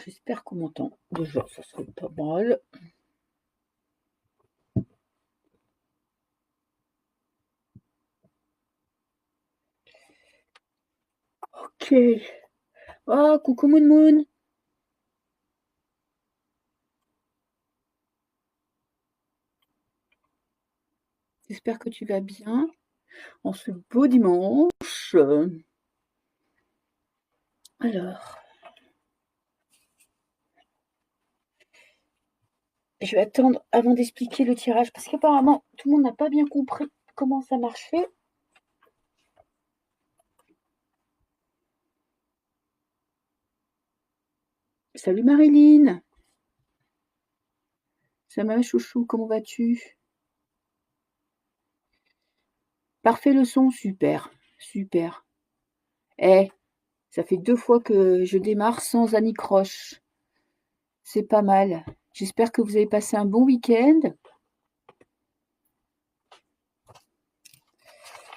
J'espère qu'on m'entend. Déjà, ça serait pas mal. Ok. Oh, coucou Moon Moon. J'espère que tu vas bien en ce beau dimanche. Alors, je vais attendre avant d'expliquer le tirage parce qu'apparemment, tout le monde n'a pas bien compris comment ça marchait. Salut Marilyn. Ça va chouchou, comment vas-tu? Parfait le son, super, super. Eh, ça fait 2 fois que je démarre sans anicroche. C'est pas mal. J'espère que vous avez passé un bon week-end.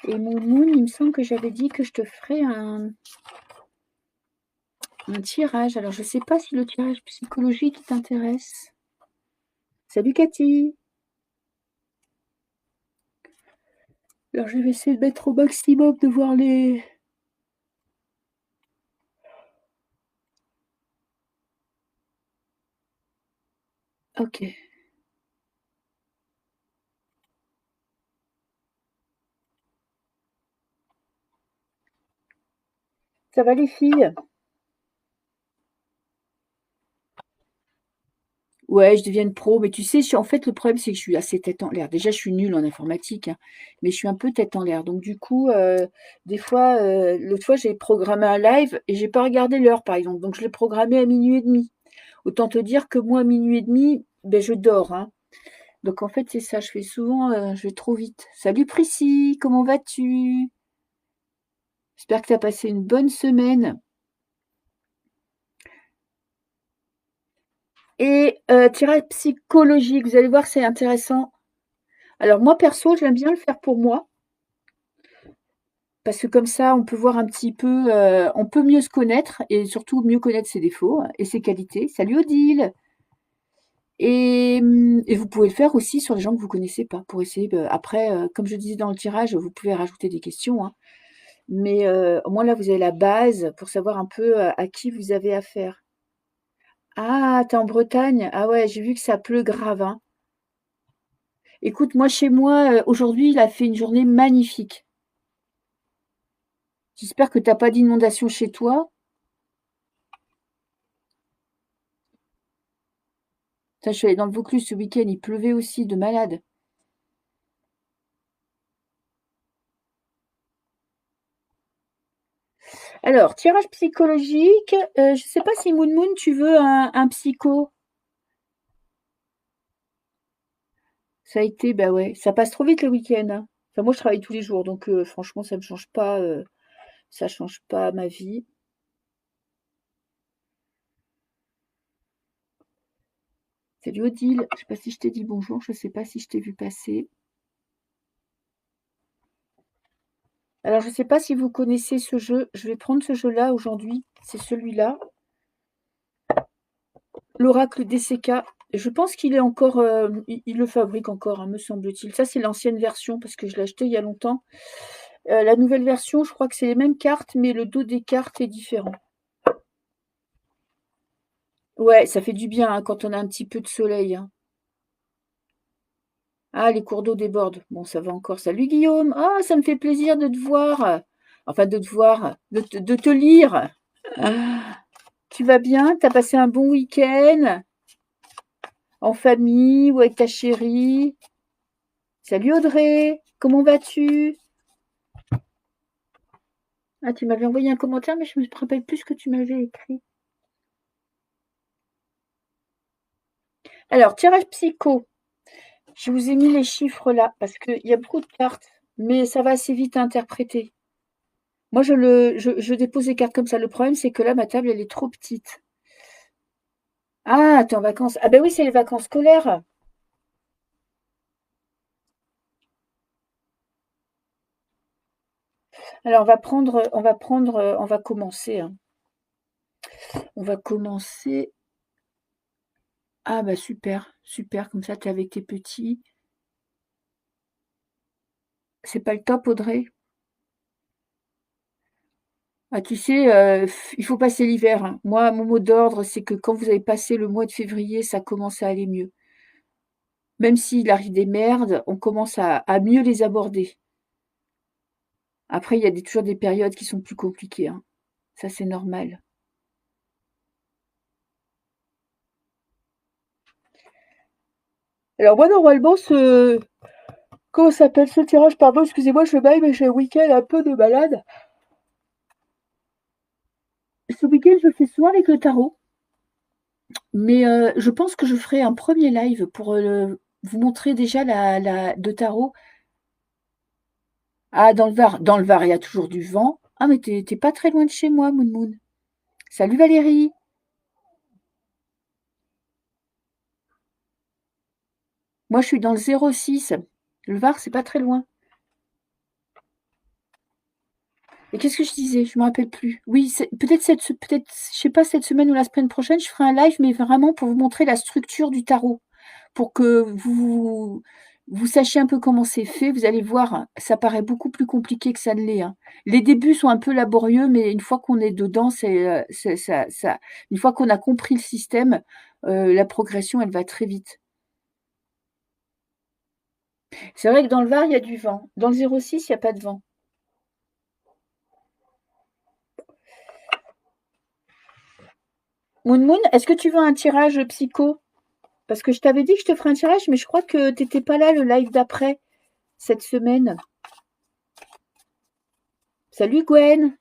Et Moon Moon, il me semble que j'avais dit que je te ferais un tirage. Alors, je sais pas si le tirage psychologique t'intéresse. Salut Cathy. Alors, je vais essayer de mettre au maximum de voir les... Ok. Ça va les filles? Ouais, je deviens une pro, mais tu sais, en fait, le problème, c'est que je suis assez tête en l'air. Déjà, je suis nulle en informatique, hein, mais je suis un peu tête en l'air. Donc, du coup, des fois, l'autre fois, j'ai programmé un live et j'ai pas regardé l'heure, par exemple. Donc, je l'ai programmé à minuit et demi. Autant te dire que moi, à minuit et demi, ben, je dors, hein. Donc, en fait, c'est ça. Je fais souvent, je vais trop vite. Salut Prissy, comment vas-tu? J'espère que tu as passé une bonne semaine. Et tirage psychologique, vous allez voir, c'est intéressant. Alors moi perso, j'aime bien le faire pour moi, parce que comme ça, on peut voir un petit peu, on peut mieux se connaître et surtout mieux connaître ses défauts et ses qualités. Salut Odile. Et vous pouvez le faire aussi sur les gens que vous connaissez pas, pour essayer. Après, comme je disais dans le tirage, vous pouvez rajouter des questions, hein. Mais au moins là, vous avez la base pour savoir un peu à qui vous avez affaire. Ah, t'es en Bretagne? Ah ouais, j'ai vu que ça pleut grave, hein. Écoute, moi chez moi, aujourd'hui, il a fait une journée magnifique. J'espère que t'as pas d'inondation chez toi. Putain, je suis allée dans le Vaucluse ce week-end, il pleuvait aussi de malade. Alors, tirage psychologique, je sais pas si Moon Moon, tu veux un psycho. Ça a été, bah ouais, ça passe trop vite le week-end, hein. Enfin, moi, je travaille tous les jours, donc franchement, ça change pas ma vie. Salut Odile, je sais pas si je t'ai dit bonjour, je sais pas si je t'ai vu passer. Alors, je sais pas si vous connaissez ce jeu. Je vais prendre ce jeu-là aujourd'hui. C'est celui-là. L'Oracle DCK. Je pense qu'il est encore, il le fabrique encore, hein, me semble-t-il. Ça, c'est l'ancienne version parce que je l'ai acheté il y a longtemps. La nouvelle version, je crois que c'est les mêmes cartes, mais le dos des cartes est différent. Ouais, ça fait du bien hein, quand on a un petit peu de soleil, hein. Ah, les cours d'eau débordent. Bon, ça va encore. Salut Guillaume. Ah, ça me fait plaisir de te voir. Enfin, de te voir, de te lire. Ah, tu vas bien? T'as passé un bon week-end? En famille ou avec ta chérie? Salut Audrey, comment vas-tu? Ah, tu m'avais envoyé un commentaire, mais je me rappelle plus ce que tu m'avais écrit. Alors, tirage psycho. Je vous ai mis les chiffres là, parce qu'il y a beaucoup de cartes, mais ça va assez vite à interpréter. Moi, je dépose les cartes comme ça. Le problème, c'est que là, ma table, elle est trop petite. Ah, t'es en vacances. Ah ben oui, c'est les vacances scolaires. Alors, on va commencer, hein. On va commencer. Ah bah super, super, comme ça tu es avec tes petits. C'est pas le top, Audrey? Ah, tu sais, il faut passer l'hiver, hein. Moi, mon mot d'ordre, c'est que quand vous avez passé le mois de février, ça commence à aller mieux. Même s'il arrive des merdes, on commence à mieux les aborder. Après, il y a toujours des périodes qui sont plus compliquées, hein. Ça, c'est normal. Alors moi, normalement, comment ça s'appelle ce tirage? Pardon, excusez-moi, je baille, mais j'ai un week-end un peu de malade. Ce week-end, je fais soin avec le tarot. Mais je pense que je ferai un premier live pour vous montrer déjà de tarot. Ah, dans le Var. Dans le Var, il y a toujours du vent. Ah, mais t'es pas très loin de chez moi, Moon Moon. Salut Valérie. Moi, je suis dans le 06. Le Var, c'est pas très loin. Et qu'est-ce que je disais? Je me rappelle plus. Oui, peut-être, je sais pas, cette semaine ou la semaine prochaine, je ferai un live, mais vraiment pour vous montrer la structure du tarot. Pour que vous sachiez un peu comment c'est fait. Vous allez voir, ça paraît beaucoup plus compliqué que ça ne l'est, hein. Les débuts sont un peu laborieux, mais une fois qu'on est dedans, une fois qu'on a compris le système, la progression, elle va très vite. C'est vrai que dans le Var, il y a du vent. Dans le 06, il n'y a pas de vent. Moon Moon, est-ce que tu veux un tirage psycho? Parce que je t'avais dit que je te ferais un tirage, mais je crois que tu n'étais pas là le live d'après, cette semaine. Salut Gwen.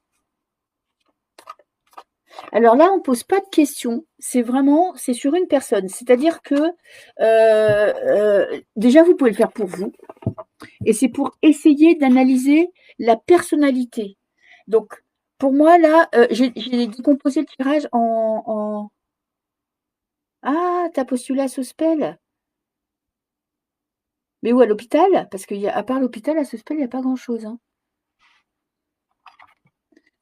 Alors là, on pose pas de questions. C'est sur une personne. C'est-à-dire que déjà, vous pouvez le faire pour vous. Et c'est pour essayer d'analyser la personnalité. Donc, pour moi, là, j'ai décomposé le tirage en... Ah, t'as postulé à Sospel. Mais où, à l'hôpital? Parce qu'à part l'hôpital, à Sospel, il n'y a pas grand-chose, hein.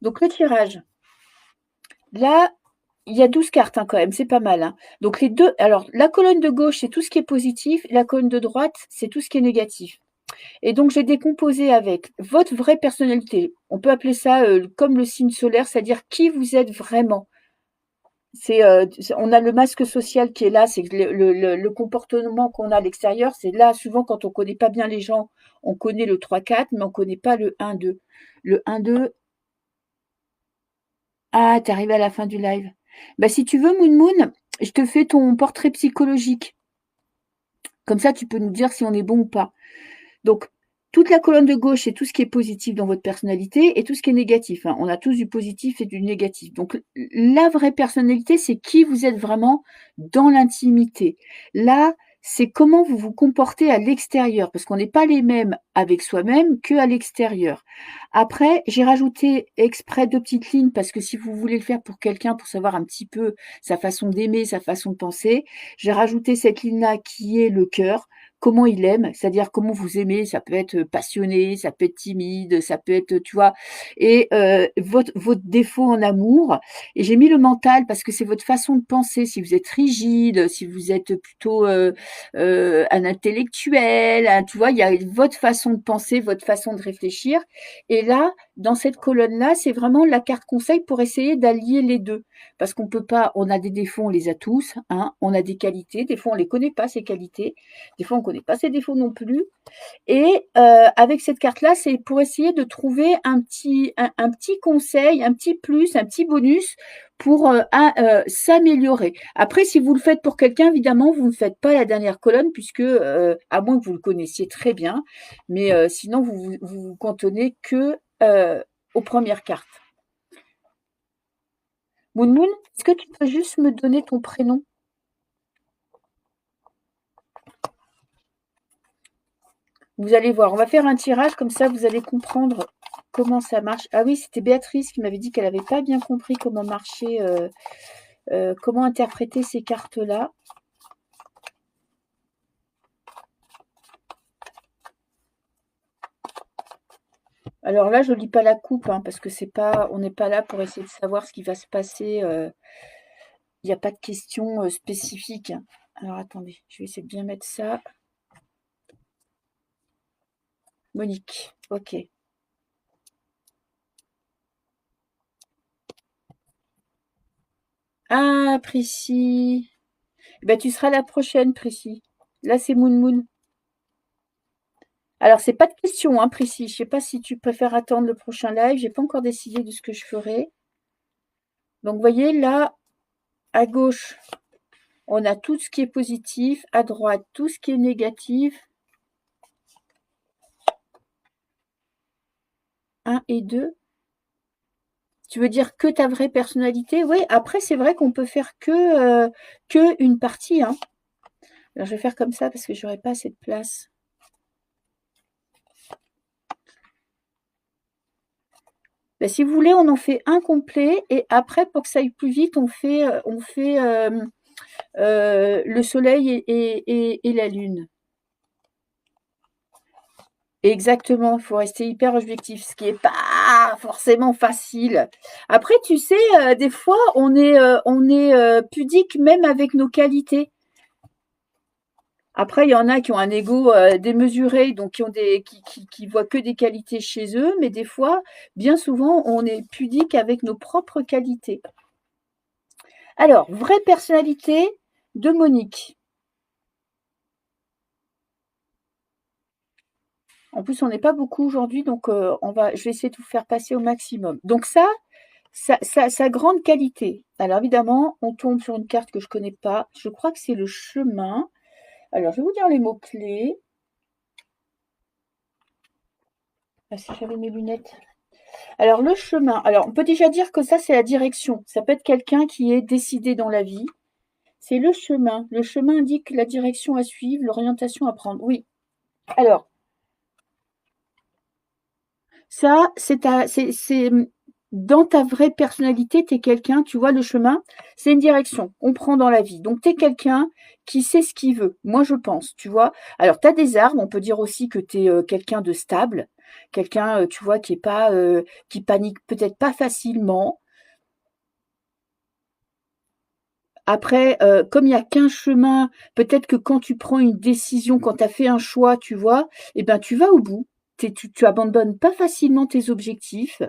Donc, le tirage. Là, il y a 12 cartes, hein, quand même, c'est pas mal, hein. Donc les deux, alors la colonne de gauche, c'est tout ce qui est positif, et la colonne de droite, c'est tout ce qui est négatif. Et donc j'ai décomposé avec votre vraie personnalité. On peut appeler ça comme le signe solaire, c'est-à-dire qui vous êtes vraiment. On a le masque social qui est là, c'est le comportement qu'on a à l'extérieur. C'est là, souvent, quand on connaît pas bien les gens, on connaît le 3-4, mais on connaît pas le 1-2. Le 1-2, ah, t'es arrivé à la fin du live. Bah, si tu veux, Moon Moon, je te fais ton portrait psychologique. Comme ça, tu peux nous dire si on est bon ou pas. Donc, toute la colonne de gauche, c'est tout ce qui est positif dans votre personnalité et tout ce qui est négatif, hein. On a tous du positif et du négatif. Donc, la vraie personnalité, c'est qui vous êtes vraiment dans l'intimité. Là, c'est comment vous vous comportez à l'extérieur, parce qu'on n'est pas les mêmes avec soi-même qu'à l'extérieur. Après, j'ai rajouté exprès 2 petites lignes, parce que si vous voulez le faire pour quelqu'un, pour savoir un petit peu sa façon d'aimer, sa façon de penser, j'ai rajouté cette ligne-là qui est le cœur. Comment il aime, c'est-à-dire comment vous aimez, ça peut être passionné, ça peut être timide, ça peut être, tu vois, et votre défaut en amour. Et j'ai mis le mental parce que c'est votre façon de penser, si vous êtes rigide, si vous êtes plutôt un intellectuel, tu vois, il y a votre façon de penser, votre façon de réfléchir. Et là, dans cette colonne-là, c'est vraiment la carte conseil pour essayer d'allier les deux. Parce qu'on peut pas, on a des défauts, on les a tous, hein, on a des qualités, des fois on les connaît pas, ces qualités. Des fois, on ne connaît pas ses défauts non plus. Et avec cette carte-là, c'est pour essayer de trouver un petit conseil, un petit plus, un petit bonus pour s'améliorer. Après, si vous le faites pour quelqu'un, évidemment, vous ne faites pas la dernière colonne, puisque, à moins que vous le connaissiez très bien, mais sinon, vous cantonnez que aux premières cartes. Moon Moon, est-ce que tu peux juste me donner ton prénom? Vous allez voir, on va faire un tirage, comme ça vous allez comprendre comment ça marche. Ah oui, c'était Béatrice qui m'avait dit qu'elle n'avait pas bien compris comment marcher, comment interpréter ces cartes-là. Alors là, je lis pas la coupe, hein, parce que c'est pas, on n'est pas là pour essayer de savoir ce qui va se passer. Il n'y a pas de question spécifique, hein. Alors attendez, je vais essayer de bien mettre ça. Monique, ok. Ah, Prissy. Ben, tu seras la prochaine, Prissy. Là, c'est Moon Moon. Alors, c'est pas de question, hein, Prissy. Je sais pas si tu préfères attendre le prochain live. J'ai pas encore décidé de ce que je ferai. Donc, vous voyez, là, à gauche, on a tout ce qui est positif. À droite, tout ce qui est négatif. 1 et 2. Tu veux dire que ta vraie personnalité? Oui, après, c'est vrai qu'on peut faire que une partie, hein. Alors, je vais faire comme ça parce que j'aurai pas assez de place. Ben, si vous voulez, on en fait un complet et après, pour que ça aille plus vite, on fait le soleil et la lune. Exactement, il faut rester hyper objectif, ce qui n'est pas forcément facile. Après, tu sais, des fois, on est pudique même avec nos qualités. Après, il y en a qui ont un ego démesuré, donc qui voient que des qualités chez eux, mais des fois, bien souvent, on est pudique avec nos propres qualités. Alors, vraie personnalité de Monique. En plus, on n'est pas beaucoup aujourd'hui, donc je vais essayer de vous faire passer au maximum. Donc sa grande qualité. Alors évidemment, on tombe sur une carte que je ne connais pas. Je crois que c'est le chemin. Alors, je vais vous dire les mots-clés. Ah, si j'avais mes lunettes. Alors, le chemin. Alors, on peut déjà dire que ça, c'est la direction. Ça peut être quelqu'un qui est décidé dans la vie. C'est le chemin. Le chemin indique la direction à suivre, l'orientation à prendre. Oui. Alors, ça, c'est dans ta vraie personnalité, tu es quelqu'un, tu vois, le chemin, c'est une direction qu'on prend dans la vie. Donc, tu es quelqu'un qui sait ce qu'il veut. Moi, je pense, tu vois. Alors, tu as des armes, on peut dire aussi que tu es quelqu'un de stable, quelqu'un, tu vois, qui est pas, qui panique peut-être pas facilement. Après, comme il y a qu'un chemin, peut-être que quand tu prends une décision, quand tu as fait un choix, tu vois, eh ben, tu vas au bout. Tu abandonnes pas facilement tes objectifs.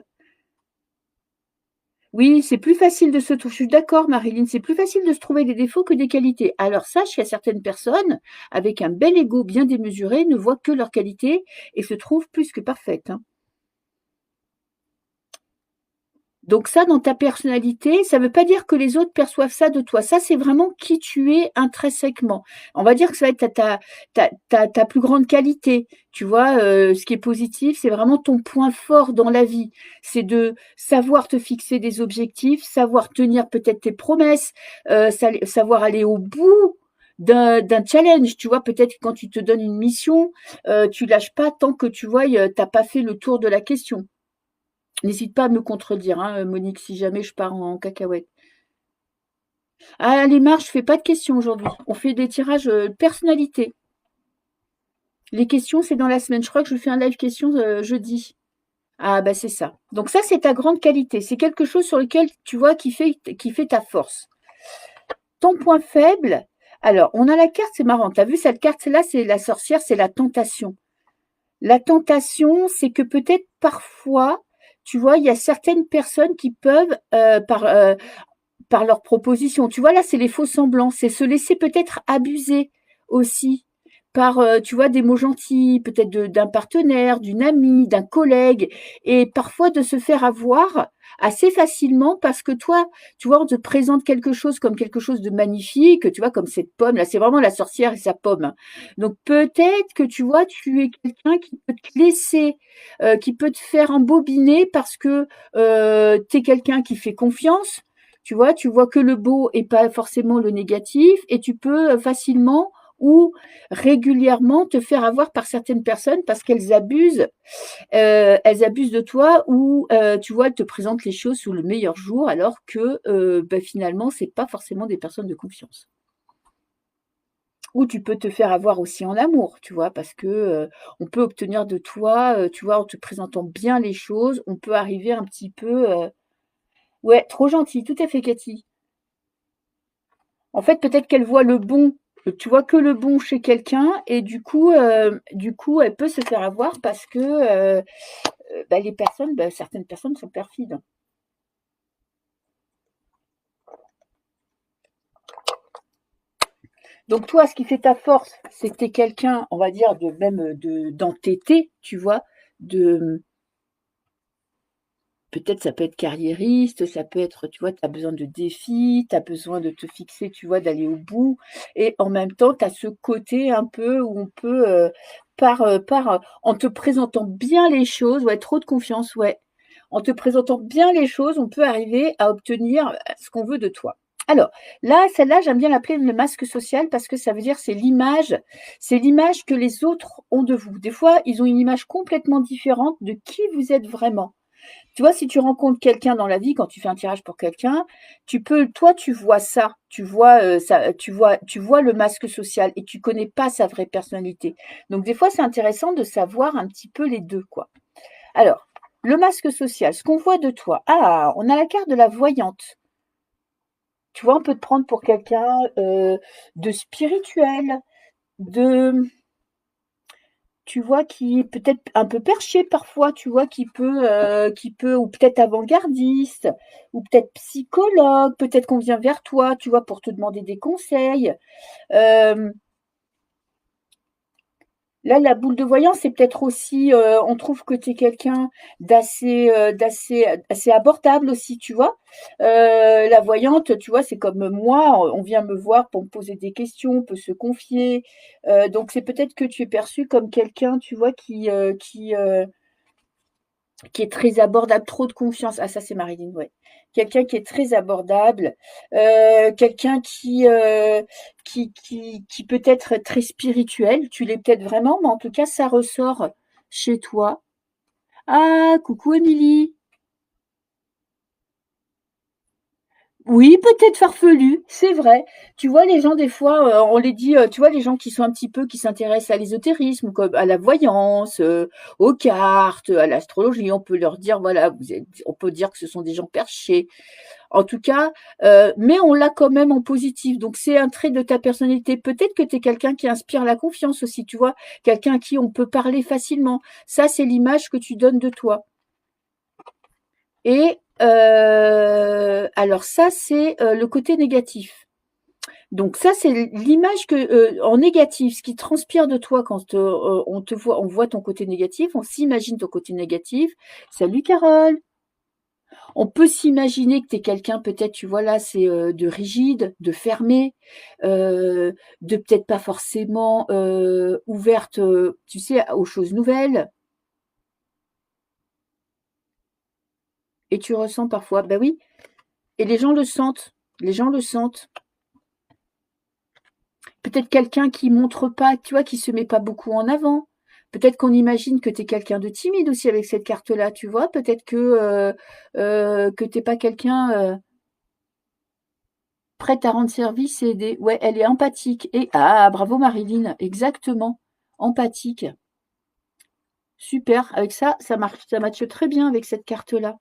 Oui, c'est plus facile de se trouver. Je suis d'accord, Marilyn, c'est plus facile de se trouver des défauts que des qualités. Alors sache qu'il y a certaines personnes avec un bel ego bien démesuré ne voient que leurs qualités et se trouvent plus que parfaites, hein. Donc ça, dans ta personnalité, ça ne veut pas dire que les autres perçoivent ça de toi. Ça, c'est vraiment qui tu es intrinsèquement. On va dire que ça va être ta plus grande qualité. Tu vois, ce qui est positif, c'est vraiment ton point fort dans la vie. C'est de savoir te fixer des objectifs, savoir tenir peut-être tes promesses, savoir aller au bout d'un challenge. Tu vois, peut-être quand tu te donnes une mission, tu lâches pas tant que tu vois, t'as pas fait le tour de la question. N'hésite pas à me contredire, hein, Monique, si jamais je pars en cacahuète. Ah, les marches, je fais pas de questions aujourd'hui. On fait des tirages personnalité. Les questions, c'est dans la semaine. Je crois que je fais un live questions jeudi. Ah, bah c'est ça. Donc ça, c'est ta grande qualité. C'est quelque chose sur lequel tu vois qui fait ta force. Ton point faible, alors, on a la carte, c'est marrant. Tu as vu cette carte-là, c'est la sorcière, c'est la tentation. La tentation, c'est que peut-être parfois, tu vois, il y a certaines personnes qui peuvent, par leurs propositions. Tu vois, là, c'est les faux semblants. C'est se laisser peut-être abuser aussi par, tu vois, des mots gentils, peut-être d'un partenaire, d'une amie, d'un collègue, et parfois de se faire avoir assez facilement parce que toi, tu vois, on te présente quelque chose comme quelque chose de magnifique, tu vois, comme cette pomme, là, c'est vraiment la sorcière et sa pomme. Donc peut-être que, tu vois, tu es quelqu'un qui peut te laisser, qui peut te faire embobiner parce que tu es quelqu'un qui fait confiance, tu vois que le beau et pas forcément le négatif, et tu peux facilement ou régulièrement te faire avoir par certaines personnes parce elles abusent de toi ou tu vois, elles te présentent les choses sous le meilleur jour alors que finalement, c'est pas forcément des personnes de confiance. Ou tu peux te faire avoir aussi en amour, tu vois? Parce que, on peut obtenir de toi, tu vois, en te présentant bien les choses, on peut arriver un petit peu, ouais, trop gentil, tout à fait Cathy. En fait, peut-être qu'elle voit le bon, tu vois que le bon chez quelqu'un et du coup, elle peut se faire avoir parce que, bah, les personnes, bah, certaines personnes sont perfides. Donc toi, ce qui fait ta force, c'est que tu es quelqu'un, on va dire, de même d'entêté, tu vois, de peut-être ça peut être carriériste, ça peut être, tu vois, tu as besoin de défis, tu as besoin de te fixer, tu vois, d'aller au bout. Et en même temps, tu as ce côté un peu où on peut, en te présentant bien les choses, ouais, trop de confiance, ouais. En te présentant bien les choses, on peut arriver à obtenir ce qu'on veut de toi. Alors, là, celle-là, j'aime bien l'appeler le masque social parce que ça veut dire c'est l'image que les autres ont de vous. Des fois, ils ont une image complètement différente de qui vous êtes vraiment. Tu vois, si tu rencontres quelqu'un dans la vie, quand tu fais un tirage pour quelqu'un, toi, tu vois ça, tu vois le masque social et tu connais pas sa vraie personnalité. Donc, des fois, c'est intéressant de savoir un petit peu les deux, quoi. Alors, le masque social, ce qu'on voit de toi. Ah, on a la carte de la voyante. Tu vois, on peut te prendre pour quelqu'un de spirituel, de, tu vois, qui est peut-être un peu perché parfois, tu vois, qui peut, ou peut-être avant-gardiste, ou peut-être psychologue, peut-être qu'on vient vers toi, tu vois, pour te demander des conseils. Euh, Là, la boule de voyance, c'est peut-être aussi, on trouve que tu es quelqu'un assez abordable aussi, tu vois. La voyante, tu vois, c'est comme moi, on vient me voir pour me poser des questions, on peut se confier. Donc c'est peut-être que tu es perçu comme quelqu'un, tu vois, qui est très abordable, trop de confiance. Ah, ça, c'est Marilyn, ouais. Quelqu'un qui est très abordable, quelqu'un qui peut être très spirituel. Tu l'es peut-être vraiment, mais en tout cas, ça ressort chez toi. Ah, coucou Émilie. Oui, peut-être farfelu, c'est vrai. Tu vois, les gens, des fois, on les dit, tu vois, les gens qui sont un petit peu, qui s'intéressent à l'ésotérisme, comme à la voyance, aux cartes, à l'astrologie, on peut leur dire, voilà, on peut dire que ce sont des gens perchés. En tout cas, mais on l'a quand même en positif. Donc, c'est un trait de ta personnalité. Peut-être que tu es quelqu'un qui inspire la confiance aussi, tu vois, quelqu'un à qui on peut parler facilement. Ça, c'est l'image que tu donnes de toi. Et alors ça, c'est le côté négatif. Donc ça, c'est l'image en négatif, ce qui transpire de toi quand on te voit, on voit ton côté négatif, on s'imagine ton côté négatif. Salut Carole. On peut s'imaginer que tu es quelqu'un, peut-être, tu vois là, c'est de rigide, de fermé, euh, de peut-être pas forcément ouverte, tu sais, aux choses nouvelles. Et tu ressens parfois, ben oui, et les gens le sentent. Les gens le sentent. Peut-être quelqu'un qui montre pas, tu vois, qui se met pas beaucoup en avant. Peut-être qu'on imagine que tu es quelqu'un de timide aussi avec cette carte-là, tu vois. Peut-être que t'es pas quelqu'un prêt à rendre service et aider. Ouais, elle est empathique. Et ah, bravo Marilyn, exactement. Empathique. Super. Avec ça, ça marche, ça matche très bien avec cette carte-là.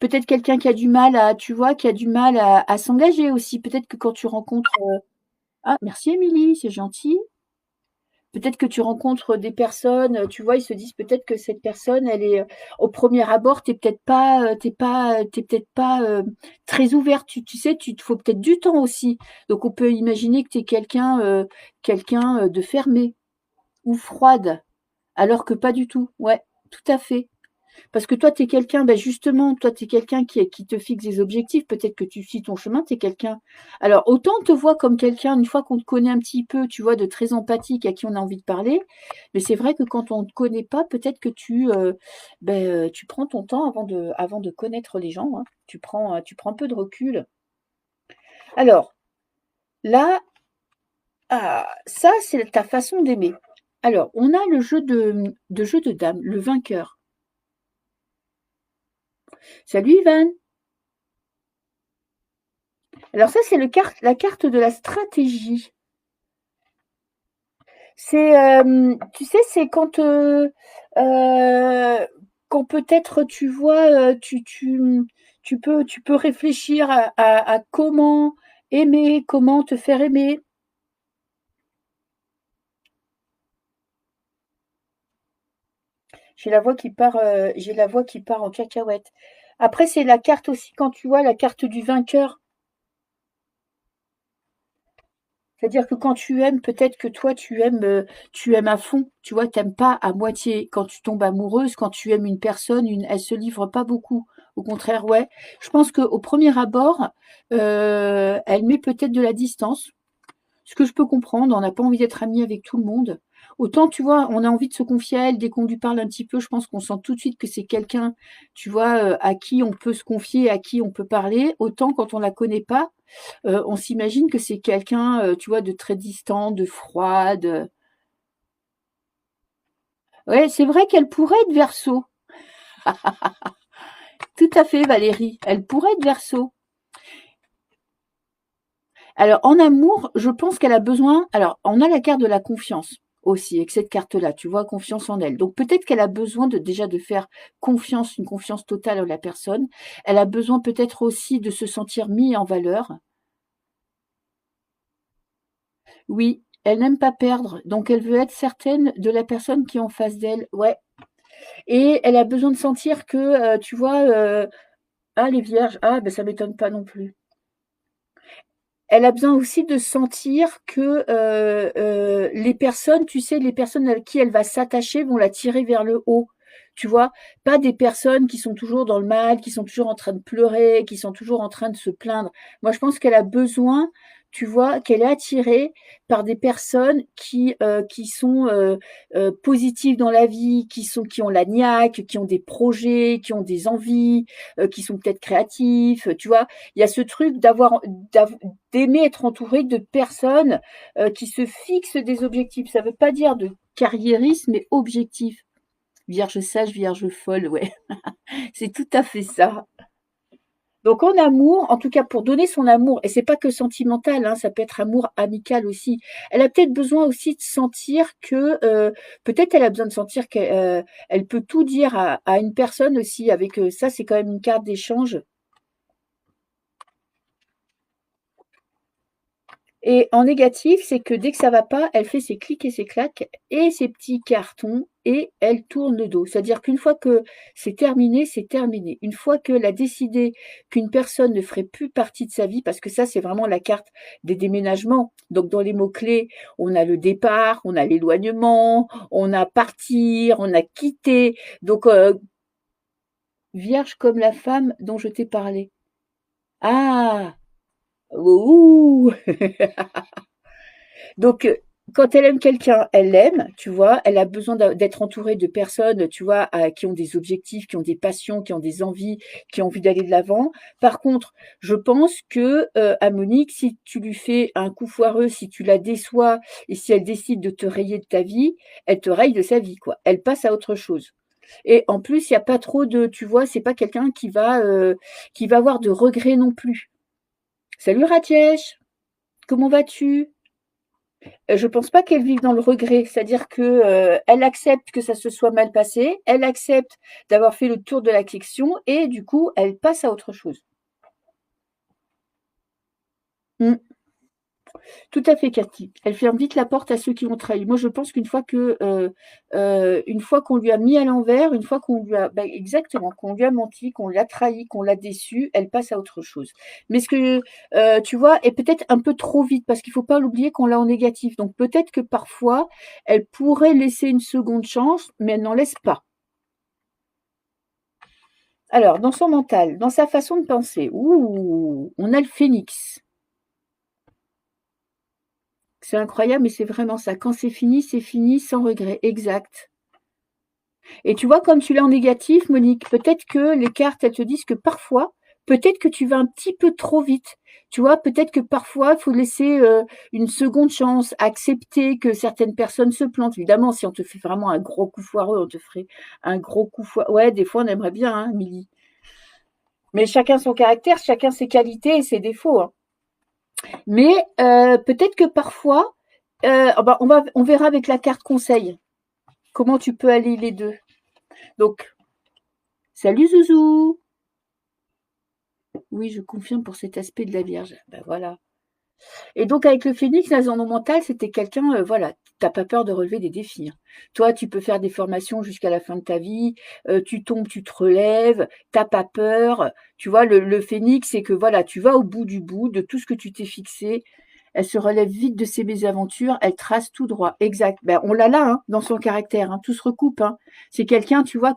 Peut-être quelqu'un qui a du mal à, tu vois, qui a du mal à s'engager aussi. Peut-être que quand tu rencontres. Ah, merci Émilie, c'est gentil. Peut-être que tu rencontres des personnes, tu vois, ils se disent peut-être que cette personne, elle est au premier abord, t'es peut-être pas très ouverte. Tu sais, tu te faut peut-être du temps aussi. Donc on peut imaginer que tu es quelqu'un de fermé ou froide, alors que pas du tout. Ouais, tout à fait. Parce que toi, tu es quelqu'un, ben justement, toi, tu es quelqu'un qui te fixe des objectifs. Peut-être que tu suis ton chemin, tu es quelqu'un. Alors, autant on te voit comme quelqu'un, une fois qu'on te connaît un petit peu, tu vois, de très empathique, à qui on a envie de parler. Mais c'est vrai que quand on ne te connaît pas, peut-être que tu prends ton temps avant de connaître les gens, hein. Tu prends un peu de recul. Alors, là, ah, ça, c'est ta façon d'aimer. Alors, on a le jeu de dames, le vainqueur. Salut Ivan. Alors ça, c'est la carte de la stratégie. C'est, tu sais, c'est quand peut-être tu vois, tu peux réfléchir à comment aimer, comment te faire aimer. J'ai la voix qui part en cacahuète. Après, c'est la carte aussi quand tu vois la carte du vainqueur. C'est-à-dire que quand tu aimes, peut-être que toi tu aimes à fond, tu vois? Tu aimes pas à moitié. Quand tu tombes amoureuse, quand tu aimes une personne, elle se livre pas beaucoup. Au contraire, ouais. Je pense qu'au premier abord, elle met peut-être de la distance. Ce que je peux comprendre, on n'a pas envie d'être ami avec tout le monde. Autant, tu vois, on a envie de se confier à elle dès qu'on lui parle un petit peu. Je pense qu'on sent tout de suite que c'est quelqu'un, tu vois, à qui on peut se confier, à qui on peut parler. Autant quand on la connaît pas, on s'imagine que c'est quelqu'un, tu vois, de très distant, de froid, de ouais, c'est vrai qu'elle pourrait être Verseau. Tout à fait, Valérie, elle pourrait être Verseau. Alors, en amour, je pense qu'elle a besoin. Alors, on a la carte de la confiance aussi, avec cette carte-là, tu vois, confiance en elle. Donc, peut-être qu'elle a besoin déjà de faire confiance, une confiance totale à la personne. Elle a besoin peut-être aussi de se sentir mis en valeur. Oui, elle n'aime pas perdre, donc elle veut être certaine de la personne qui est en face d'elle. Ouais. Et elle a besoin de sentir que, tu vois, ah, les vierges, ah, ben ça m'étonne pas non plus. Elle a besoin aussi de sentir que les personnes, tu sais, les personnes avec qui elle va s'attacher vont la tirer vers le haut. Tu vois, pas des personnes qui sont toujours dans le mal, qui sont toujours en train de pleurer, qui sont toujours en train de se plaindre. Moi, je pense qu'elle a besoin, tu vois, qu'elle est attirée par des personnes qui sont positives dans la vie, qui ont la niaque, qui ont des projets, qui ont des envies, qui sont peut-être créatifs. Tu vois, il y a ce truc d'aimer être entouré de personnes qui se fixent des objectifs. Ça ne veut pas dire de carriérisme, mais objectif. Vierge sage, vierge folle, ouais. C'est tout à fait ça. Donc en amour, en tout cas pour donner son amour, et c'est pas que sentimental, hein, ça peut être amour amical aussi. Elle a peut-être besoin aussi de sentir que, peut-être elle a besoin de sentir qu'elle elle peut tout dire à une personne aussi. Avec ça, c'est quand même une carte d'échange. Et en négatif, c'est que dès que ça va pas, elle fait ses clics et ses claques et ses petits cartons et elle tourne le dos. C'est-à-dire qu'une fois que c'est terminé, c'est terminé. Une fois qu'elle a décidé qu'une personne ne ferait plus partie de sa vie, parce que ça, c'est vraiment la carte des déménagements. Donc, dans les mots-clés, on a le départ, on a l'éloignement, on a partir, on a quitter. Donc, vierge comme la femme dont je t'ai parlé. Ah! Ouh! Donc, quand elle aime quelqu'un, elle l'aime, tu vois. Elle a besoin d'être entourée de personnes, tu vois, qui ont des objectifs, qui ont des passions, qui ont des envies, qui ont envie d'aller de l'avant. Par contre, je pense que à Monique, si tu lui fais un coup foireux, si tu la déçois et si elle décide de te rayer de ta vie, elle te raye de sa vie, quoi. Elle passe à autre chose. Et en plus, il y a pas trop de, tu vois, c'est pas quelqu'un qui va avoir de regrets non plus. Salut Rajesh, comment vas-tu? Je pense pas qu'elle vive dans le regret, c'est-à-dire que, elle accepte que ça se soit mal passé, elle accepte d'avoir fait le tour de la question et du coup, elle passe à autre chose. Mmh. Tout à fait, Cathy. Elle ferme vite la porte à ceux qui l'ont trahi. Moi, je pense une fois qu'on lui a mis à l'envers, une fois qu'on lui a exactement, qu'on lui a menti, qu'on l'a trahi, qu'on l'a déçu, elle passe à autre chose. Mais ce que, tu vois, est peut-être un peu trop vite parce qu'il faut pas l'oublier qu'on l'a en négatif. Donc peut-être que parfois, elle pourrait laisser une seconde chance, mais elle n'en laisse pas. Alors, dans son mental, dans sa façon de penser, ouh, on a le phénix. C'est incroyable, mais c'est vraiment ça. Quand c'est fini sans regret. Exact. Et tu vois, comme tu l'as en négatif, Monique, peut-être que les cartes, elles te disent que parfois, peut-être que tu vas un petit peu trop vite. Tu vois, peut-être que parfois, il faut laisser une seconde chance, accepter que certaines personnes se plantent. Évidemment, si on te fait vraiment un gros coup foireux, on te ferait un gros coup foireux. Ouais, des fois, on aimerait bien, hein, Milly. Mais chacun son caractère, chacun ses qualités et ses défauts, hein. Mais peut-être que parfois, on verra avec la carte conseil comment tu peux allier les deux. Donc, salut Zouzou. Oui, je confirme pour cet aspect de la Vierge. Ben voilà. Et donc avec le phénix, l'ascendant mental, c'était quelqu'un, voilà, t'as pas peur de relever des défis, hein. Toi, tu peux faire des formations jusqu'à la fin de ta vie, tu tombes, tu te relèves, t'as pas peur. Tu vois, le phénix, c'est que voilà, tu vas au bout du bout de tout ce que tu t'es fixé. Elle se relève vite de ses mésaventures, elle trace tout droit. Exact. Ben, on l'a là, hein, dans son caractère, hein, tout se recoupe, hein. C'est quelqu'un, tu vois,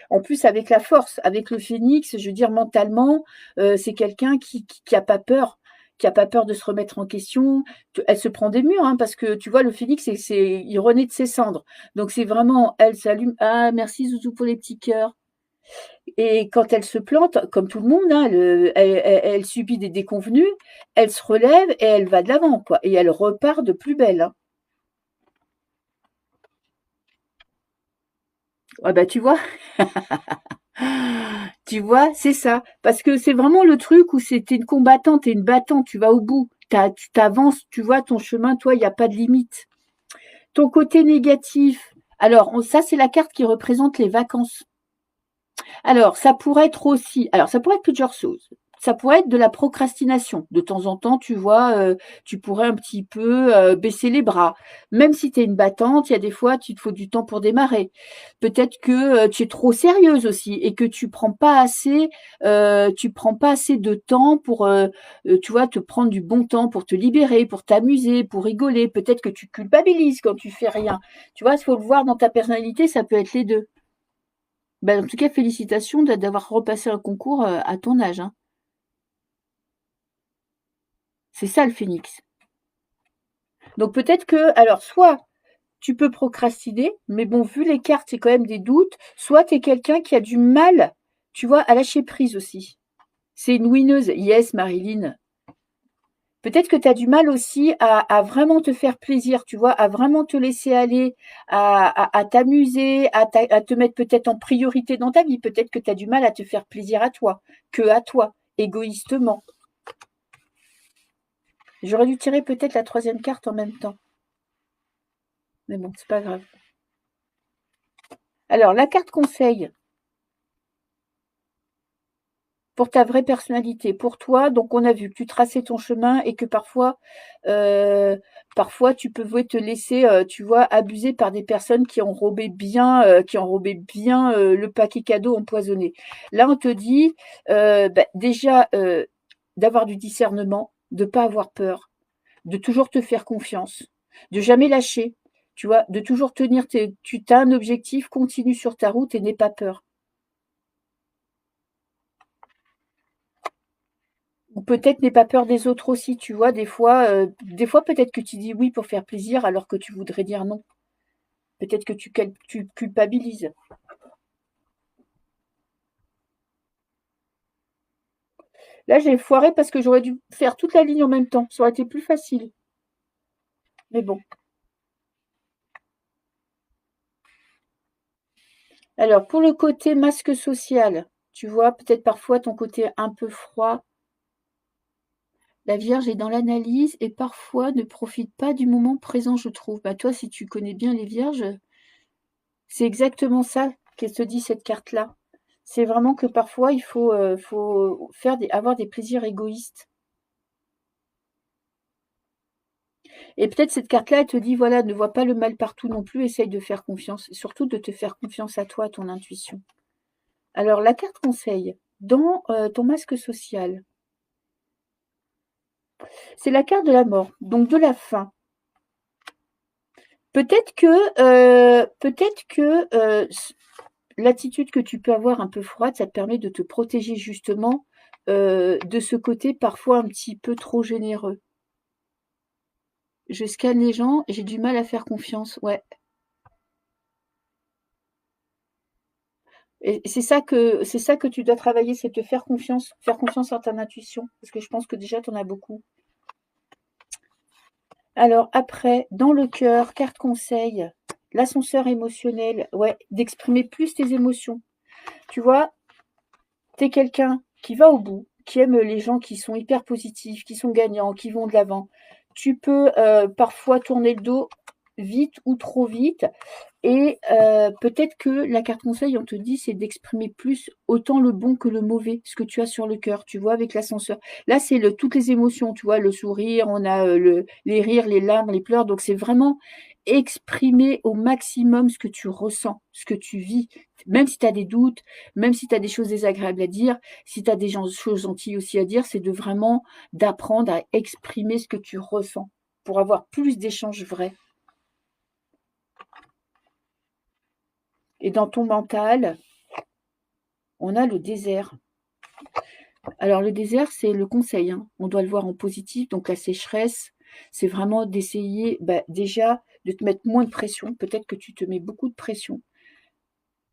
en plus avec la force, avec le phénix, je veux dire mentalement, c'est quelqu'un qui a pas peur, qui a pas peur de se remettre en question. Elle se prend des murs, hein, parce que tu vois, le phénix, il renaît de ses cendres. Donc c'est vraiment, elle s'allume. Ah, merci Zouzou pour les petits cœurs. Et quand elle se plante, comme tout le monde, hein, elle subit des déconvenues, elle se relève et elle va de l'avant, quoi. Et elle repart de plus belle, hein. Ah bah tu vois, tu vois, c'est ça. Parce que c'est vraiment le truc où t'es une combattante, t'es une battante, tu vas au bout, tu t'avances, tu vois ton chemin, toi, il n'y a pas de limite. Ton côté négatif, alors ça c'est la carte qui représente les vacances. Alors, ça pourrait être plusieurs choses. Ça pourrait être de la procrastination. De temps en temps, tu vois, tu pourrais un petit peu baisser les bras. Même si tu es une battante, il y a des fois, tu te faut du temps pour démarrer. Peut-être que tu es trop sérieuse aussi et que tu prends pas assez de temps pour, tu vois, te prendre du bon temps pour te libérer, pour t'amuser, pour rigoler. Peut-être que tu culpabilises quand tu fais rien. Tu vois, il faut le voir dans ta personnalité, ça peut être les deux. Ben, en tout cas, félicitations d'avoir repassé un concours à ton âge, hein. C'est ça le phénix. Donc peut-être que, alors, soit tu peux procrastiner, mais bon, vu les cartes, c'est quand même des doutes, soit tu es quelqu'un qui a du mal, tu vois, à lâcher prise aussi. C'est une winneuse. Yes, Marilyn. Peut-être que tu as du mal aussi à vraiment te faire plaisir, tu vois, à vraiment te laisser aller, à t'amuser, à te mettre peut-être en priorité dans ta vie. Peut-être que tu as du mal à te faire plaisir à toi, que à toi, égoïstement. J'aurais dû tirer peut-être la troisième carte en même temps. Mais bon, c'est pas grave. Alors, la carte conseil pour ta vraie personnalité, pour toi, donc on a vu que tu traçais ton chemin et que euh, parfois tu peux te laisser, tu vois, abuser par des personnes qui enrobaient bien le paquet cadeau empoisonné. Là, on te dit déjà d'avoir du discernement, de pas avoir peur, de toujours te faire confiance, de jamais lâcher, tu vois, de toujours tu as un objectif, continue sur ta route et n'aie pas peur. Ou peut-être n'aie pas peur des autres aussi, tu vois, des fois peut-être que tu dis oui pour faire plaisir alors que tu voudrais dire non. Peut-être que tu culpabilises. Là, j'ai foiré parce que j'aurais dû faire toute la ligne en même temps. Ça aurait été plus facile. Mais bon. Alors, pour le côté masque social, tu vois, peut-être parfois ton côté un peu froid. La Vierge est dans l'analyse et parfois ne profite pas du moment présent, je trouve. Bah toi, si tu connais bien les Vierges, c'est exactement ça qu'elle te dit cette carte-là. C'est vraiment que parfois faut avoir des plaisirs égoïstes. Et peut-être cette carte-là, elle te dit voilà, ne vois pas le mal partout non plus, essaye de faire confiance, et surtout de te faire confiance à toi, à ton intuition. Alors la carte conseil, dans ton masque social, c'est la carte de la mort, donc de la fin. Peut-être que l'attitude que tu peux avoir un peu froide, ça te permet de te protéger justement de ce côté parfois un petit peu trop généreux. Je scanne les gens, j'ai du mal à faire confiance, ouais. Et c'est ça que tu dois travailler, c'est te faire confiance en ta intuition, parce que je pense que déjà tu en as beaucoup. Alors après, dans le cœur, carte conseil, l'ascenseur émotionnel, ouais, d'exprimer plus tes émotions. Tu vois, tu es quelqu'un qui va au bout, qui aime les gens qui sont hyper positifs, qui sont gagnants, qui vont de l'avant. Tu peux parfois tourner le dos vite ou trop vite. Et peut-être que la carte conseil, on te dit, c'est d'exprimer plus autant le bon que le mauvais, ce que tu as sur le cœur, tu vois, avec l'ascenseur. Là, c'est toutes les émotions, tu vois, le sourire, on a les rires, les larmes, les pleurs. Donc, c'est vraiment exprimer au maximum ce que tu ressens, ce que tu vis. Même si tu as des doutes, même si tu as des choses désagréables à dire, si tu as des choses gentilles aussi à dire, c'est de vraiment d'apprendre à exprimer ce que tu ressens pour avoir plus d'échanges vrais. Et dans ton mental, on a le désert. Alors le désert, c'est le conseil, hein. On doit le voir en positif. Donc la sécheresse, c'est vraiment d'essayer déjà de te mettre moins de pression. Peut-être que tu te mets beaucoup de pression.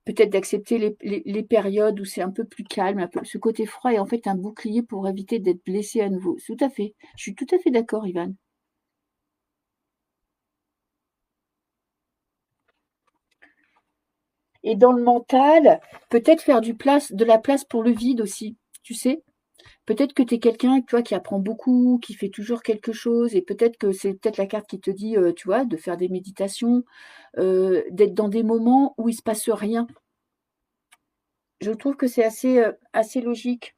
Peut-être d'accepter les périodes où c'est un peu plus calme. Un peu, ce côté froid est en fait un bouclier pour éviter d'être blessé à nouveau. Tout à fait. Je suis tout à fait d'accord, Ivan. Et dans le mental, peut-être faire de la place pour le vide aussi. Tu sais, peut-être que tu es quelqu'un, tu vois, qui apprend beaucoup, qui fait toujours quelque chose, et peut-être que c'est peut-être la carte qui te dit, tu vois, de faire des méditations, d'être dans des moments où il se passe rien. Je trouve que c'est assez logique.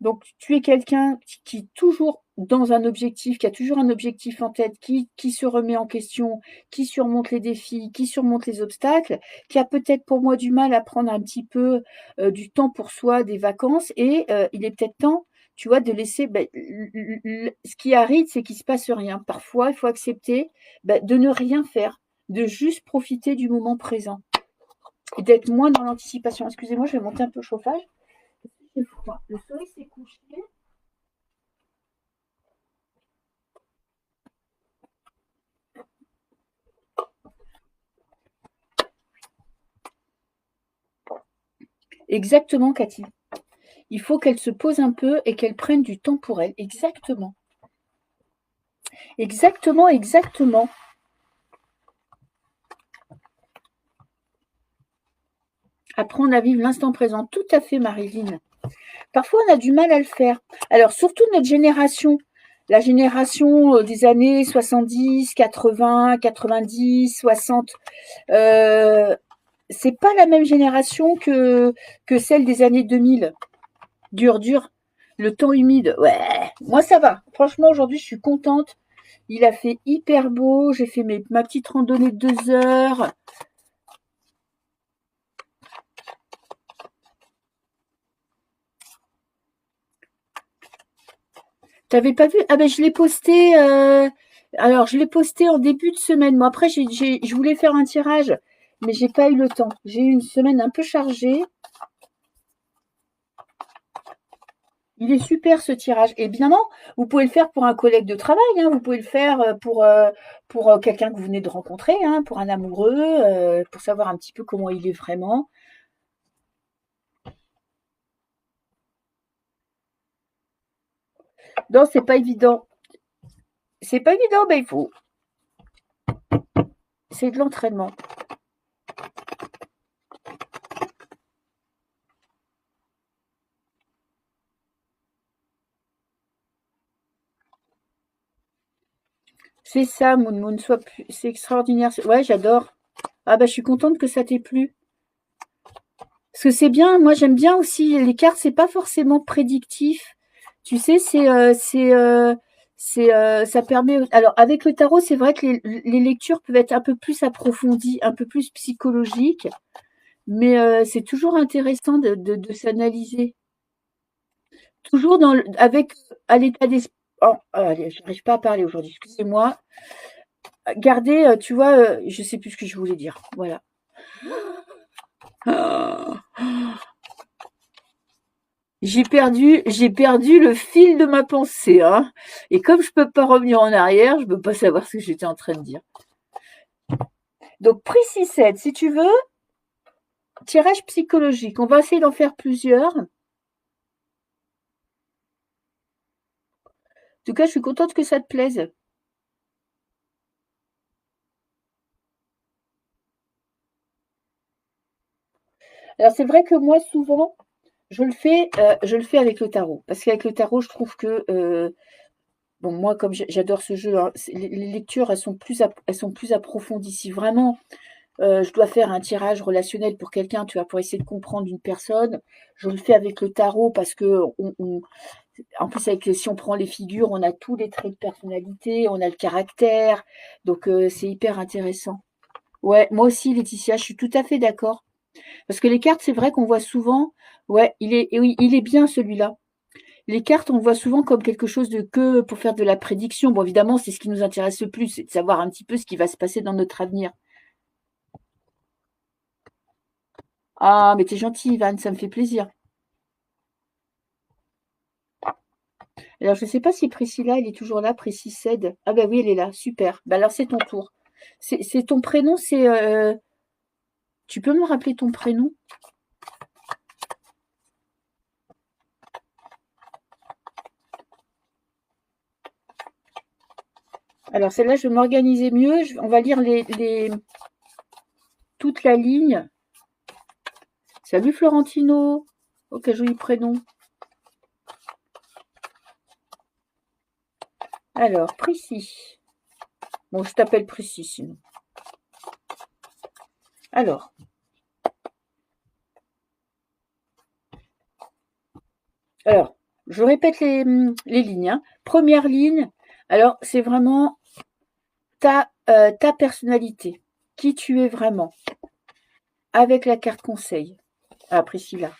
Donc, tu es quelqu'un qui est toujours dans un objectif, qui a toujours un objectif en tête, qui se remet en question, qui surmonte les défis, qui surmonte les obstacles, qui a peut-être pour moi du mal à prendre un petit peu du temps pour soi, des vacances, et il est peut-être temps, tu vois, de laisser. Ce qui arrive, c'est qu'il ne se passe rien. Parfois, il faut accepter de ne rien faire, de juste profiter du moment présent et d'être moins dans l'anticipation. Excusez-moi, je vais monter un peu le chauffage. C'est froid. Le soleil s'est couché. Exactement, Cathy. Il faut qu'elle se pose un peu et qu'elle prenne du temps pour elle. Exactement. Exactement, exactement. Apprendre à vivre l'instant présent. Tout à fait, Marilyn. Parfois, on a du mal à le faire. Alors, surtout notre génération. La génération des années 70, 80, 90, 60. C'est pas la même génération que celle des années 2000. Dur, dur. Le temps humide. Ouais, moi ça va. Franchement, aujourd'hui, je suis contente. Il a fait hyper beau. J'ai fait ma petite randonnée de 2 heures. T'avais pas vu? Ah ben je l'ai posté. Alors je l'ai posté en début de semaine. Moi après je voulais faire un tirage, mais j'ai pas eu le temps. J'ai eu une semaine un peu chargée. Il est super ce tirage. Et évidemment, vous pouvez le faire pour un collègue de travail, hein. Vous pouvez le faire pour quelqu'un que vous venez de rencontrer, hein, pour un amoureux, pour savoir un petit peu comment il est vraiment. Non, c'est pas évident. C'est pas évident, mais il faut. C'est de l'entraînement. C'est ça, Moon Moon, c'est extraordinaire. Ouais, j'adore. Ah bah je suis contente que ça t'ait plu. Parce que c'est bien, moi j'aime bien aussi les cartes, c'est pas forcément prédictif. Tu sais, ça permet. Alors avec le tarot, c'est vrai que les lectures peuvent être un peu plus approfondies, un peu plus psychologiques, mais c'est toujours intéressant de s'analyser. Toujours avec à l'état d'esprit. Oh, allez, j'arrive pas à parler aujourd'hui, excusez-moi. Garder, tu vois, je sais plus ce que je voulais dire. Voilà. Ah. J'ai perdu le fil de ma pensée, hein. Et comme je peux pas revenir en arrière, je peux pas savoir ce que j'étais en train de dire. Donc, prix 6-7, si tu veux, tirage psychologique. On va essayer d'en faire plusieurs. En tout cas, je suis contente que ça te plaise. Alors c'est vrai que moi souvent, je le fais avec le tarot. Parce qu'avec le tarot, je trouve que bon, moi, comme j'adore ce jeu, hein, les lectures, elles sont plus approfondies. Si vraiment je dois faire un tirage relationnel pour quelqu'un, tu vois, pour essayer de comprendre une personne, je le fais avec le tarot parce que en plus, si on prend les figures, on a tous les traits de personnalité, on a le caractère, donc c'est hyper intéressant. Ouais, moi aussi, Laetitia, je suis tout à fait d'accord. Parce que les cartes, c'est vrai qu'on voit souvent, ouais, oui, il est bien celui-là. Les cartes, on le voit souvent comme quelque chose de que pour faire de la prédiction. Bon, évidemment, c'est ce qui nous intéresse le plus, c'est de savoir un petit peu ce qui va se passer dans notre avenir. Ah, mais t'es gentil, Ivan, ça me fait plaisir. Alors, je ne sais pas si Priscilla, elle est toujours là, Priscille cède. Ah bah oui, elle est là, super. Bah alors, c'est ton tour. C'est ton prénom, c'est... Tu peux me rappeler ton prénom? Alors, celle-là, je vais m'organiser mieux. On va lire toute la ligne. Salut Florentino. Oh, quel joli prénom. Alors, Prissy. Bon, je t'appelle Prissy sinon. Alors, je répète les lignes, hein. Première ligne, alors c'est vraiment ta personnalité, qui tu es vraiment, avec la carte conseil. Ah, Priscilla,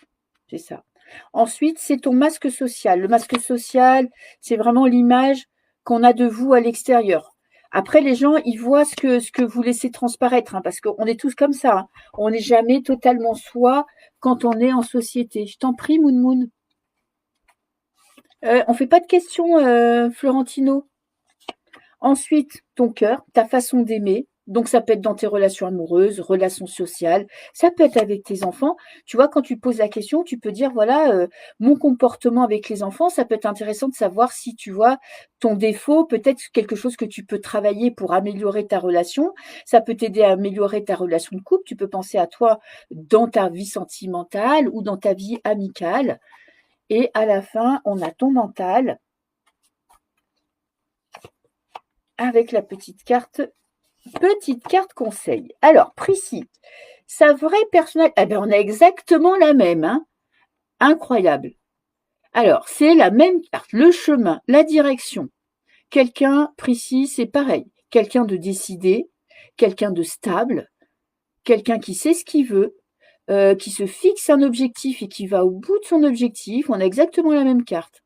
c'est ça. Ensuite, c'est ton masque social. Le masque social, c'est vraiment l'image qu'on a de vous à l'extérieur. Après, les gens, ils voient ce que vous laissez transparaître, hein, parce qu'on est tous comme ça, hein. On n'est jamais totalement soi quand on est en société. Je t'en prie, Moon Moon. On fait pas de questions, Florentino. Ensuite, ton cœur, ta façon d'aimer. Donc, ça peut être dans tes relations amoureuses, relations sociales, ça peut être avec tes enfants. Tu vois, quand tu poses la question, tu peux dire, voilà, mon comportement avec les enfants, ça peut être intéressant de savoir si tu vois ton défaut, peut-être quelque chose que tu peux travailler pour améliorer ta relation. Ça peut t'aider à améliorer ta relation de couple. Tu peux penser à toi dans ta vie sentimentale ou dans ta vie amicale. Et à la fin, on a ton mental avec la petite carte conseil. Alors, Prissy, sa vraie personnalité, eh ben, on a exactement la même, hein. Incroyable. Alors, c'est la même carte, le chemin, la direction. Quelqu'un, Prissy, c'est pareil. Quelqu'un de décidé, quelqu'un de stable, quelqu'un qui sait ce qu'il veut, qui se fixe un objectif et qui va au bout de son objectif. On a exactement la même carte.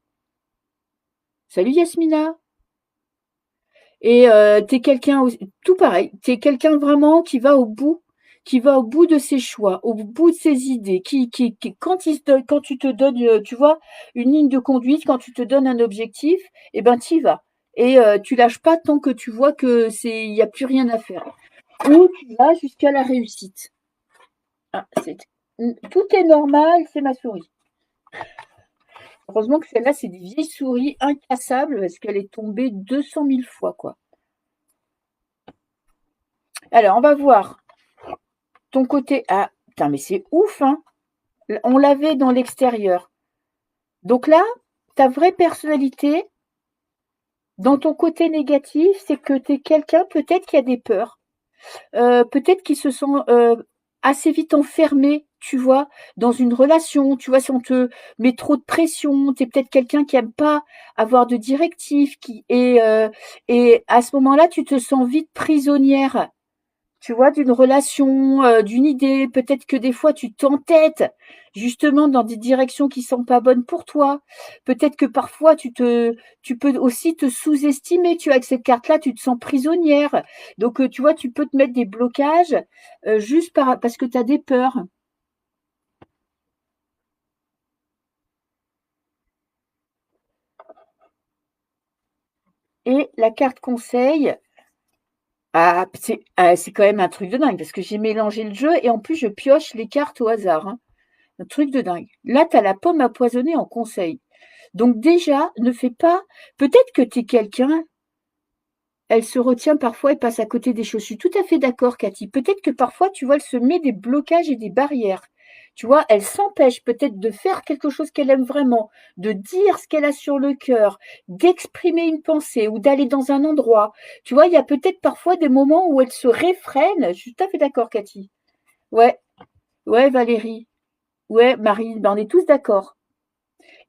Salut Yasmina. Et tu es quelqu'un, tout pareil, tu es quelqu'un vraiment qui va au bout de ses choix, au bout de ses idées, quand tu te donnes, tu vois, une ligne de conduite, quand tu te donnes un objectif, eh ben tu y vas. Et tu lâches pas tant que tu vois que il n'y a plus rien à faire. Ou tu vas jusqu'à la réussite. Ah, tout est normal, c'est ma souris. Heureusement que celle-là, c'est des vieilles souris incassables parce qu'elle est tombée 200 000 fois, quoi. Alors, on va voir ton côté. Ah, putain, mais c'est ouf, hein. On l'avait dans l'extérieur. Donc là, ta vraie personnalité, dans ton côté négatif, c'est que tu es quelqu'un peut-être qui a des peurs. Peut-être qui se sent assez vite enfermé, tu vois, dans une relation. Tu vois, si on te met trop de pression, tu es peut-être quelqu'un qui aime pas avoir de directives, et à ce moment-là, tu te sens vite prisonnière. Tu vois, d'une relation, d'une idée, peut-être que des fois tu t'entêtes justement dans des directions qui sont pas bonnes pour toi. Peut-être que parfois tu peux aussi te sous-estimer. Tu vois, avec cette carte-là, tu te sens prisonnière. Donc, tu vois, tu peux te mettre des blocages juste parce que tu as des peurs. Et la carte conseil, c'est quand même un truc de dingue parce que j'ai mélangé le jeu et en plus je pioche les cartes au hasard, hein. Un truc de dingue. Là, tu as la pomme empoisonnée en conseil. Donc déjà, ne fais pas. Peut-être que tu es quelqu'un, elle se retient parfois et passe à côté des choses. Je suis tout à fait d'accord, Cathy. Peut-être que parfois, tu vois, elle se met des blocages et des barrières. Tu vois, elle s'empêche peut-être de faire quelque chose qu'elle aime vraiment, de dire ce qu'elle a sur le cœur, d'exprimer une pensée ou d'aller dans un endroit. Tu vois, il y a peut-être parfois des moments où elle se réfrène. Je suis tout à fait d'accord, Cathy. Ouais, ouais, Valérie. Ouais, Marie, ben on est tous d'accord.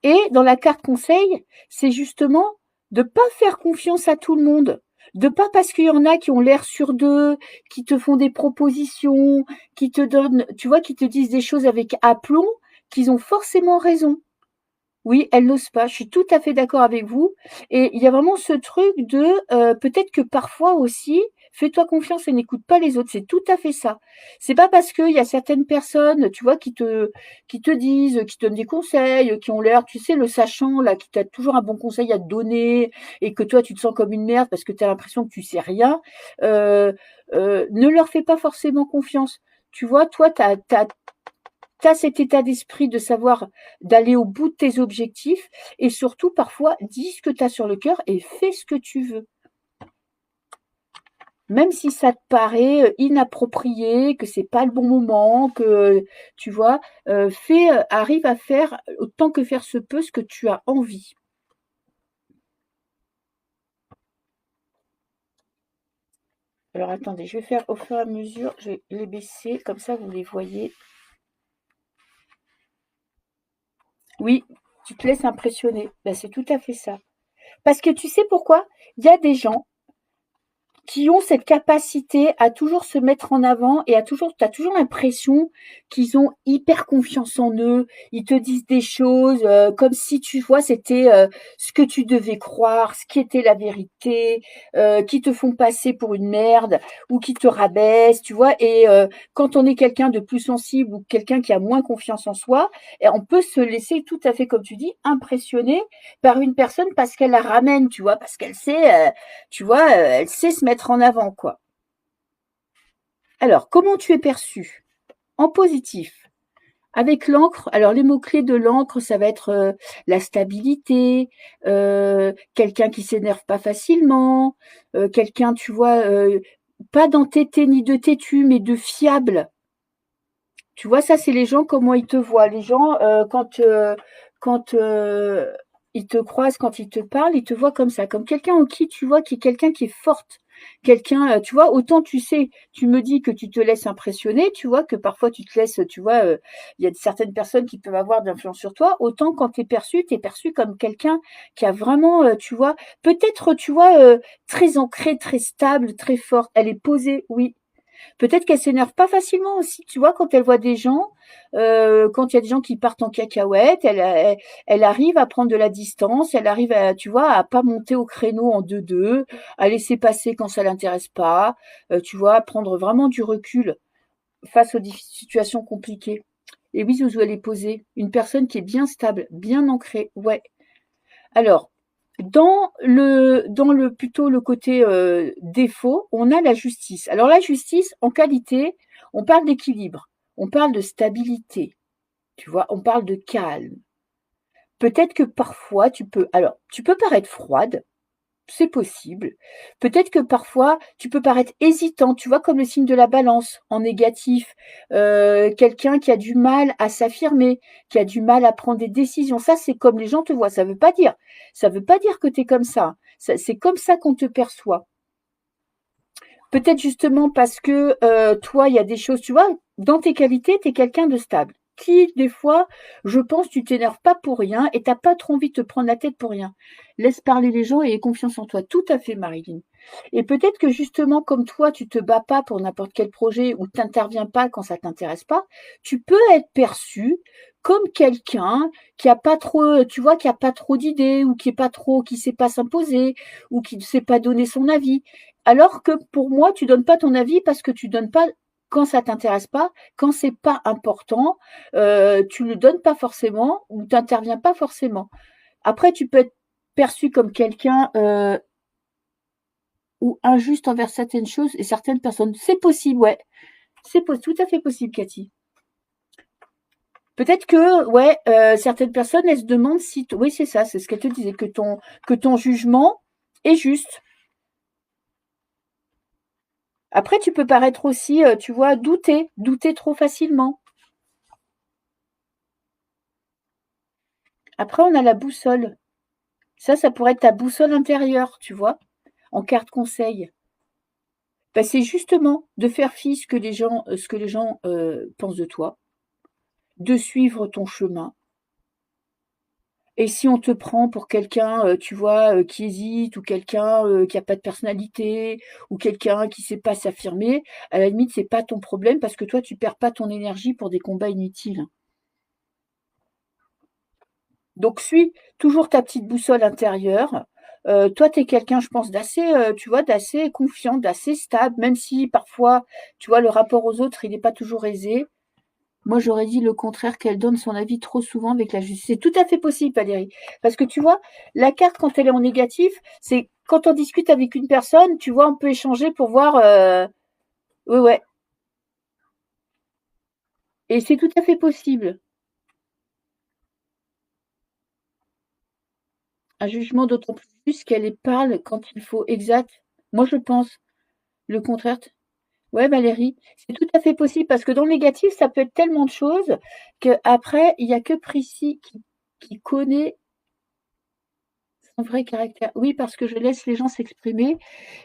Et dans la carte conseil, c'est justement de pas faire confiance à tout le monde. De pas parce qu'il y en a qui ont l'air sur d'eux, qui te font des propositions, qui te donnent, tu vois, qui te disent des choses avec aplomb, qu'ils ont forcément raison. Oui, elle n'ose pas. Je suis tout à fait d'accord avec vous. Et il y a vraiment ce truc de peut-être que parfois aussi, fais-toi confiance et n'écoute pas les autres. C'est tout à fait ça. C'est pas parce qu'il y a certaines personnes, tu vois, qui te disent, qui te donnent des conseils, qui ont l'air, tu sais, le sachant là, qui t'a toujours un bon conseil à te donner, et que toi tu te sens comme une merde parce que tu as l'impression que tu sais rien. euh, ne leur fais pas forcément confiance. Tu vois, toi, tu as cet état d'esprit de savoir d'aller au bout de tes objectifs et surtout parfois dis ce que tu as sur le cœur et fais ce que tu veux. Même si ça te paraît inapproprié, que c'est pas le bon moment, que tu vois, arrive à faire autant que faire se peut ce que tu as envie. Alors attendez, je vais faire au fur et à mesure, je vais les baisser, comme ça vous les voyez. Oui, tu te laisses impressionner. Ben, c'est tout à fait ça. Parce que tu sais pourquoi? Il y a des gens qui ont cette capacité à toujours se mettre en avant et t'as toujours l'impression qu'ils ont hyper confiance en eux. Ils te disent des choses comme si tu vois c'était ce que tu devais croire, ce qui était la vérité, qui te font passer pour une merde ou qui te rabaissent, tu vois. Et quand on est quelqu'un de plus sensible ou quelqu'un qui a moins confiance en soi, et on peut se laisser tout à fait, comme tu dis, impressionner par une personne parce qu'elle la ramène, tu vois, parce qu'elle sait tu vois, elle sait se mettre en avant, quoi. Alors, comment tu es perçu? En positif. Avec l'encre, alors les mots-clés de l'encre, ça va être la stabilité, quelqu'un qui s'énerve pas facilement, quelqu'un, tu vois, pas d'entêté ni de têtu, mais de fiable. Tu vois, ça, c'est les gens, comment ils te voient. Les gens, quand ils te croisent, quand ils te parlent, ils te voient comme ça, comme quelqu'un en qui tu vois, qui est quelqu'un qui est forte. Quelqu'un, tu vois, autant tu sais, tu me dis que tu te laisses impressionner, tu vois, que parfois tu te laisses, tu vois, il y a certaines personnes qui peuvent avoir d'influence sur toi, autant quand tu es perçu comme quelqu'un qui a vraiment, tu vois, peut-être, tu vois, très ancré, très stable, très forte. Elle est posée, oui, peut-être qu'elle s'énerve pas facilement aussi, tu vois, quand elle voit des gens, quand il y a des gens qui partent en cacahuète, elle arrive à prendre de la distance, elle arrive à, tu vois, à pas monter au créneau en deux-deux, à laisser passer quand ça l'intéresse pas, tu vois, à prendre vraiment du recul face aux situations compliquées. Et oui, Zouzou, elle est posée. Une personne qui est bien stable, bien ancrée, ouais. Alors, dans le plutôt le côté défaut, on a la justice. Alors la justice, en qualité, on parle d'équilibre, on parle de stabilité, tu vois, on parle de calme. Peut-être que parfois tu peux paraître froide, c'est possible. Peut-être que parfois, tu peux paraître hésitant, tu vois, comme le signe de la balance en négatif. Quelqu'un qui a du mal à s'affirmer, qui a du mal à prendre des décisions. Ça, c'est comme les gens te voient. Ça veut pas dire que tu es comme ça. C'est comme ça qu'on te perçoit. Peut-être justement parce que toi, il y a des choses, tu vois, dans tes qualités, tu es quelqu'un de stable. Qui, des fois, je pense, tu t'énerves pas pour rien et t'as pas trop envie de te prendre la tête pour rien. Laisse parler les gens et aie confiance en toi. Tout à fait, Marilyn. Et peut-être que justement, comme toi, tu te bats pas pour n'importe quel projet ou t'interviens pas quand ça t'intéresse pas, tu peux être perçu comme quelqu'un qui a pas trop, tu vois, qui a pas trop d'idées ou qui est pas trop, qui sait pas s'imposer ou qui ne sait pas donner son avis. Alors que pour moi, tu donnes pas ton avis parce que tu donnes pas quand ça t'intéresse pas, quand c'est pas important, tu le donnes pas forcément ou t'interviens pas forcément. Après, tu peux être perçu comme quelqu'un ou injuste envers certaines choses et certaines personnes. C'est possible, ouais. Tout à fait possible, Cathy. Peut-être que, ouais, certaines personnes, elles se demandent si, oui, c'est ça, c'est ce qu'elle te disait, que ton jugement est juste. Après, tu peux paraître aussi, tu vois, douter trop facilement. Après, on a la boussole. Ça pourrait être ta boussole intérieure, tu vois, en carte conseil. Bah, c'est justement de faire fi ce que les gens pensent de toi, de suivre ton chemin. Et si on te prend pour quelqu'un, tu vois, qui hésite ou quelqu'un, qui a pas de personnalité ou quelqu'un qui sait pas s'affirmer, à la limite, c'est pas ton problème parce que toi, tu perds pas ton énergie pour des combats inutiles. Donc suis toujours ta petite boussole intérieure. Toi, tu es quelqu'un, je pense, d'assez, tu vois, d'assez confiant, d'assez stable, même si parfois, tu vois, le rapport aux autres, il n'est pas toujours aisé. Moi, j'aurais dit le contraire, qu'elle donne son avis trop souvent avec la justice. C'est tout à fait possible, Valérie. Parce que tu vois, la carte, quand elle est en négatif, c'est quand on discute avec une personne, tu vois, on peut échanger pour voir. Ouais, ouais. Et c'est tout à fait possible. Un jugement d'autant plus qu'elle parle quand il faut. Exact. Moi, je pense. Le contraire. Ouais, Valérie, c'est tout à fait possible parce que dans le négatif, ça peut être tellement de choses qu'après, il n'y a que Prissy qui connaît son vrai caractère. Oui, parce que je laisse les gens s'exprimer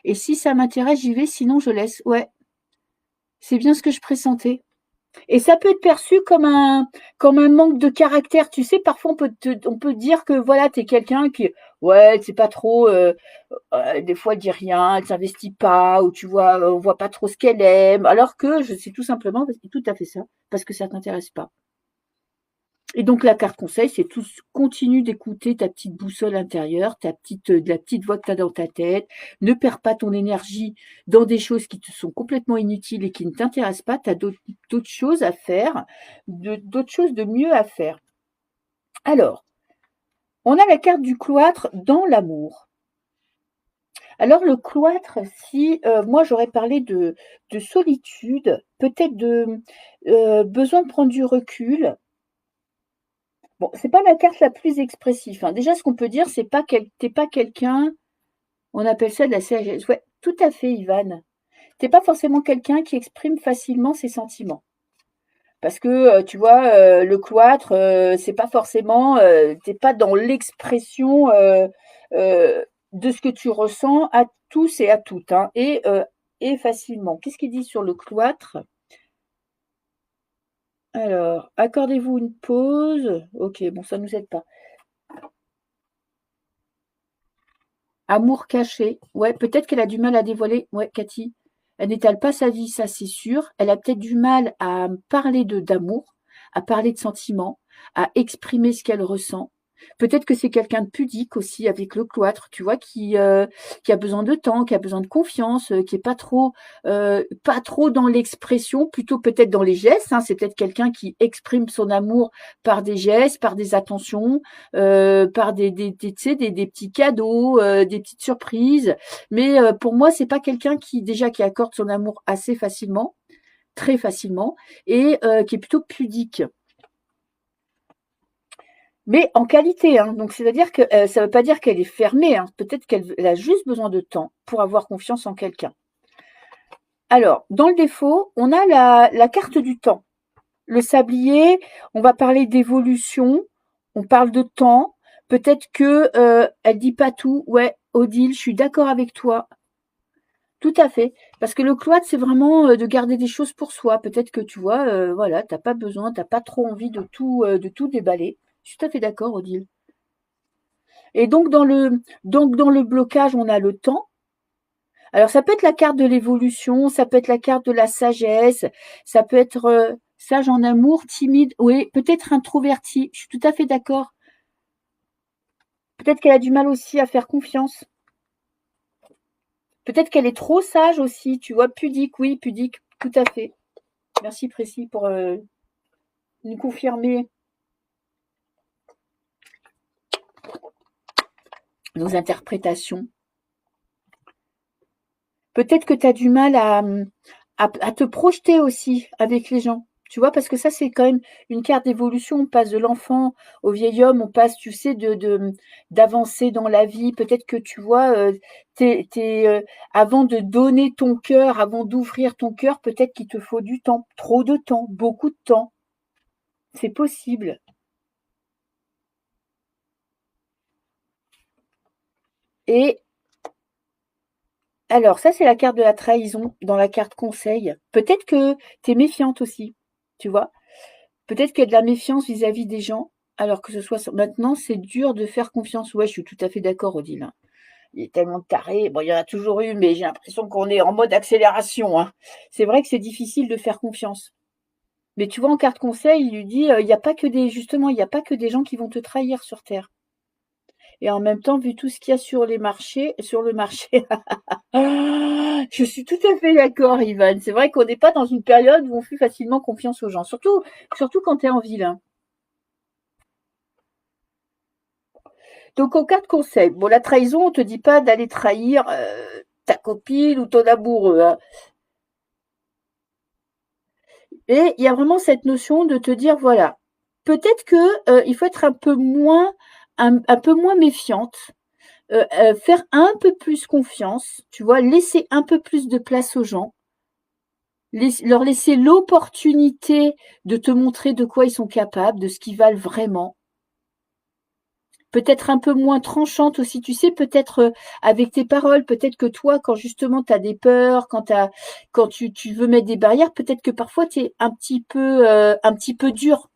et si ça m'intéresse, j'y vais, sinon je laisse. Ouais, c'est bien ce que je pressentais. Et ça peut être perçu comme un manque de caractère. Tu sais, parfois on peut dire que voilà, t'es quelqu'un qui, ouais, c'est pas trop, des fois elle dit rien, elle s'investit pas, ou tu vois, on voit pas trop ce qu'elle aime, alors que je sais tout simplement, c'est tout à fait ça, parce que ça t'intéresse pas. Et donc la carte conseil, c'est tout, continue d'écouter ta petite boussole intérieure, la petite voix que tu as dans ta tête. Ne perds pas ton énergie dans des choses qui te sont complètement inutiles et qui ne t'intéressent pas. Tu as d'autres choses à faire, d'autres choses de mieux à faire. Alors, on a la carte du cloître dans l'amour. Alors le cloître, si moi j'aurais parlé de solitude, peut-être de besoin de prendre du recul. Bon, c'est pas la carte la plus expressive, hein. Déjà, ce qu'on peut dire, c'est pas t'es pas quelqu'un, on appelle ça de la sagesse. Ouais, tout à fait, Ivan. T'es pas forcément quelqu'un qui exprime facilement ses sentiments. Parce que, tu vois, le cloître, c'est pas forcément, t'es pas dans l'expression de ce que tu ressens à tous et à toutes, hein, et facilement. Qu'est-ce qu'il dit sur le cloître? Alors, accordez-vous une pause. Ok, bon, ça nous aide pas. Amour caché. Ouais, peut-être qu'elle a du mal à dévoiler. Ouais, Cathy. Elle n'étale pas sa vie, ça c'est sûr. Elle a peut-être du mal à parler d'amour, à parler de sentiments, à exprimer ce qu'elle ressent. Peut-être que c'est quelqu'un de pudique aussi avec le cloître, tu vois, qui a besoin de temps, qui a besoin de confiance, qui est pas trop dans l'expression, plutôt peut-être dans les gestes, hein. C'est peut-être quelqu'un qui exprime son amour par des gestes, par des attentions, par tu sais, des petits cadeaux, des petites surprises. Mais pour moi, c'est pas quelqu'un qui accorde son amour assez facilement, très facilement, et qui est plutôt pudique. Mais en qualité, hein. Donc c'est-à-dire que ça ne veut pas dire qu'elle est fermée, hein. Peut-être qu'elle a juste besoin de temps pour avoir confiance en quelqu'un. Alors, dans le défaut, on a la carte du temps. Le sablier, on va parler d'évolution, on parle de temps. Peut-être que elle dit pas tout. Ouais, Odile, je suis d'accord avec toi. Tout à fait. Parce que le cloître, c'est vraiment de garder des choses pour soi. Peut-être que tu vois, voilà, t'as pas besoin, t'as pas trop envie de tout déballer. Je suis tout à fait d'accord, Odile. Et donc dans le blocage, on a le temps. Alors ça peut être la carte de l'évolution, ça peut être la carte de la sagesse, ça peut être sage en amour, timide, oui, peut-être introverti. Je suis tout à fait d'accord. Peut-être qu'elle a du mal aussi à faire confiance. Peut-être qu'elle est trop sage aussi, tu vois, pudique, oui, pudique, tout à fait. Merci Précis pour nous confirmer nos interprétations. Peut-être que tu as du mal à te projeter aussi avec les gens. Tu vois, parce que ça, c'est quand même une carte d'évolution. On passe de l'enfant au vieil homme, on passe, tu sais, d'avancer dans la vie. Peut-être que tu vois, avant de donner ton cœur, avant d'ouvrir ton cœur, peut-être qu'il te faut du temps, trop de temps, beaucoup de temps. C'est possible. Et alors, ça, c'est la carte de la trahison dans la carte conseil. Peut-être que tu es méfiante aussi, tu vois. Peut-être qu'il y a de la méfiance vis-à-vis des gens, alors que ce soit maintenant, c'est dur de faire confiance. Ouais, je suis tout à fait d'accord, Odile, hein. Il est tellement taré. Bon, il y en a toujours eu, mais j'ai l'impression qu'on est en mode accélération, hein. C'est vrai que c'est difficile de faire confiance. Mais tu vois, en carte conseil, il lui dit, il n'y a pas que des, justement, il n'y a pas que des gens qui vont te trahir sur Terre. Et en même temps, vu tout ce qu'il y a sur le marché, je suis tout à fait d'accord, Ivan. C'est vrai qu'on n'est pas dans une période où on fait facilement confiance aux gens, surtout quand tu es en ville, hein. Donc, en cas de conseil, bon, la trahison, on te dit pas d'aller trahir ta copine ou ton amoureux, hein. Et il y a vraiment cette notion de te dire, voilà, peut-être que il faut être un peu moins méfiante, faire un peu plus confiance, tu vois, laisser un peu plus de place aux gens, leur laisser l'opportunité de te montrer de quoi ils sont capables, de ce qu'ils valent vraiment. Peut-être un peu moins tranchante aussi, tu sais, peut-être avec tes paroles, peut-être que toi, quand justement tu as des peurs, quand tu veux mettre des barrières, peut-être que parfois tu es un petit peu dur.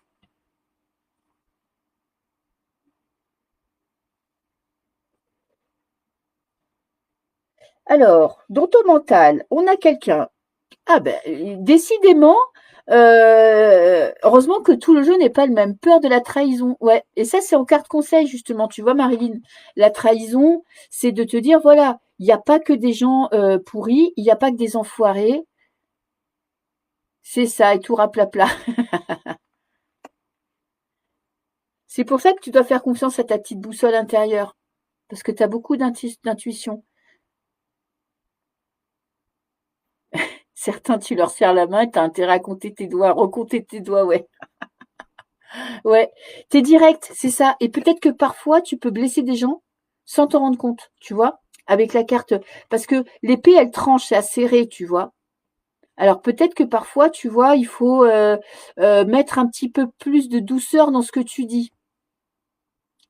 Alors, dans ton mental, on a quelqu'un. Ah ben, décidément, heureusement que tout le jeu n'est pas le même. Peur de la trahison, ouais. Et ça, c'est en carte conseil, justement. Tu vois, Marilyn, la trahison, c'est de te dire, voilà, il n'y a pas que des gens pourris, il n'y a pas que des enfoirés. C'est ça, et tout raplapla. C'est pour ça que tu dois faire confiance à ta petite boussole intérieure. Parce que tu as beaucoup d'intuition. Certains, tu leur serres la main et tu as intérêt à compter tes doigts, recompter tes doigts, ouais. Ouais, t'es direct, c'est ça. Et peut-être que parfois, tu peux blesser des gens sans t'en rendre compte, tu vois, avec la carte. Parce que l'épée, elle tranche, c'est acéré, tu vois. Alors peut-être que parfois, tu vois, il faut mettre un petit peu plus de douceur dans ce que tu dis.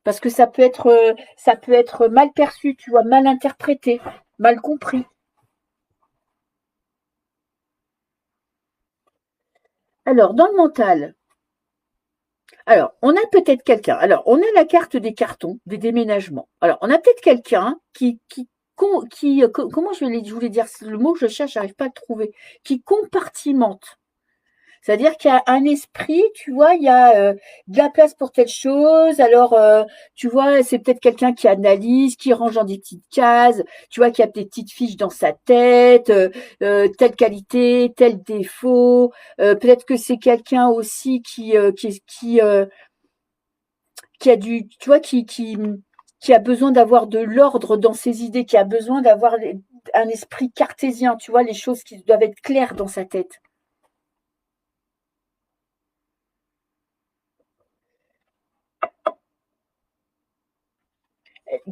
Parce que ça peut être mal perçu, tu vois, mal interprété, mal compris. Alors, dans le mental, alors, on a peut-être quelqu'un. Alors, on a la carte des cartons, des déménagements. Alors, on a peut-être quelqu'un comment je voulais dire le mot que je cherche, j'arrive pas à le trouver, qui compartimente. C'est-à-dire qu'il y a un esprit, tu vois, il y a de la place pour telle chose. Alors, tu vois, c'est peut-être quelqu'un qui analyse, qui range dans des petites cases. Tu vois, qui a des petites fiches dans sa tête, telle qualité, tel défaut. Peut-être que c'est quelqu'un aussi qui a du, tu vois, qui a besoin d'avoir de l'ordre dans ses idées, qui a besoin d'avoir un esprit cartésien, tu vois, les choses qui doivent être claires dans sa tête.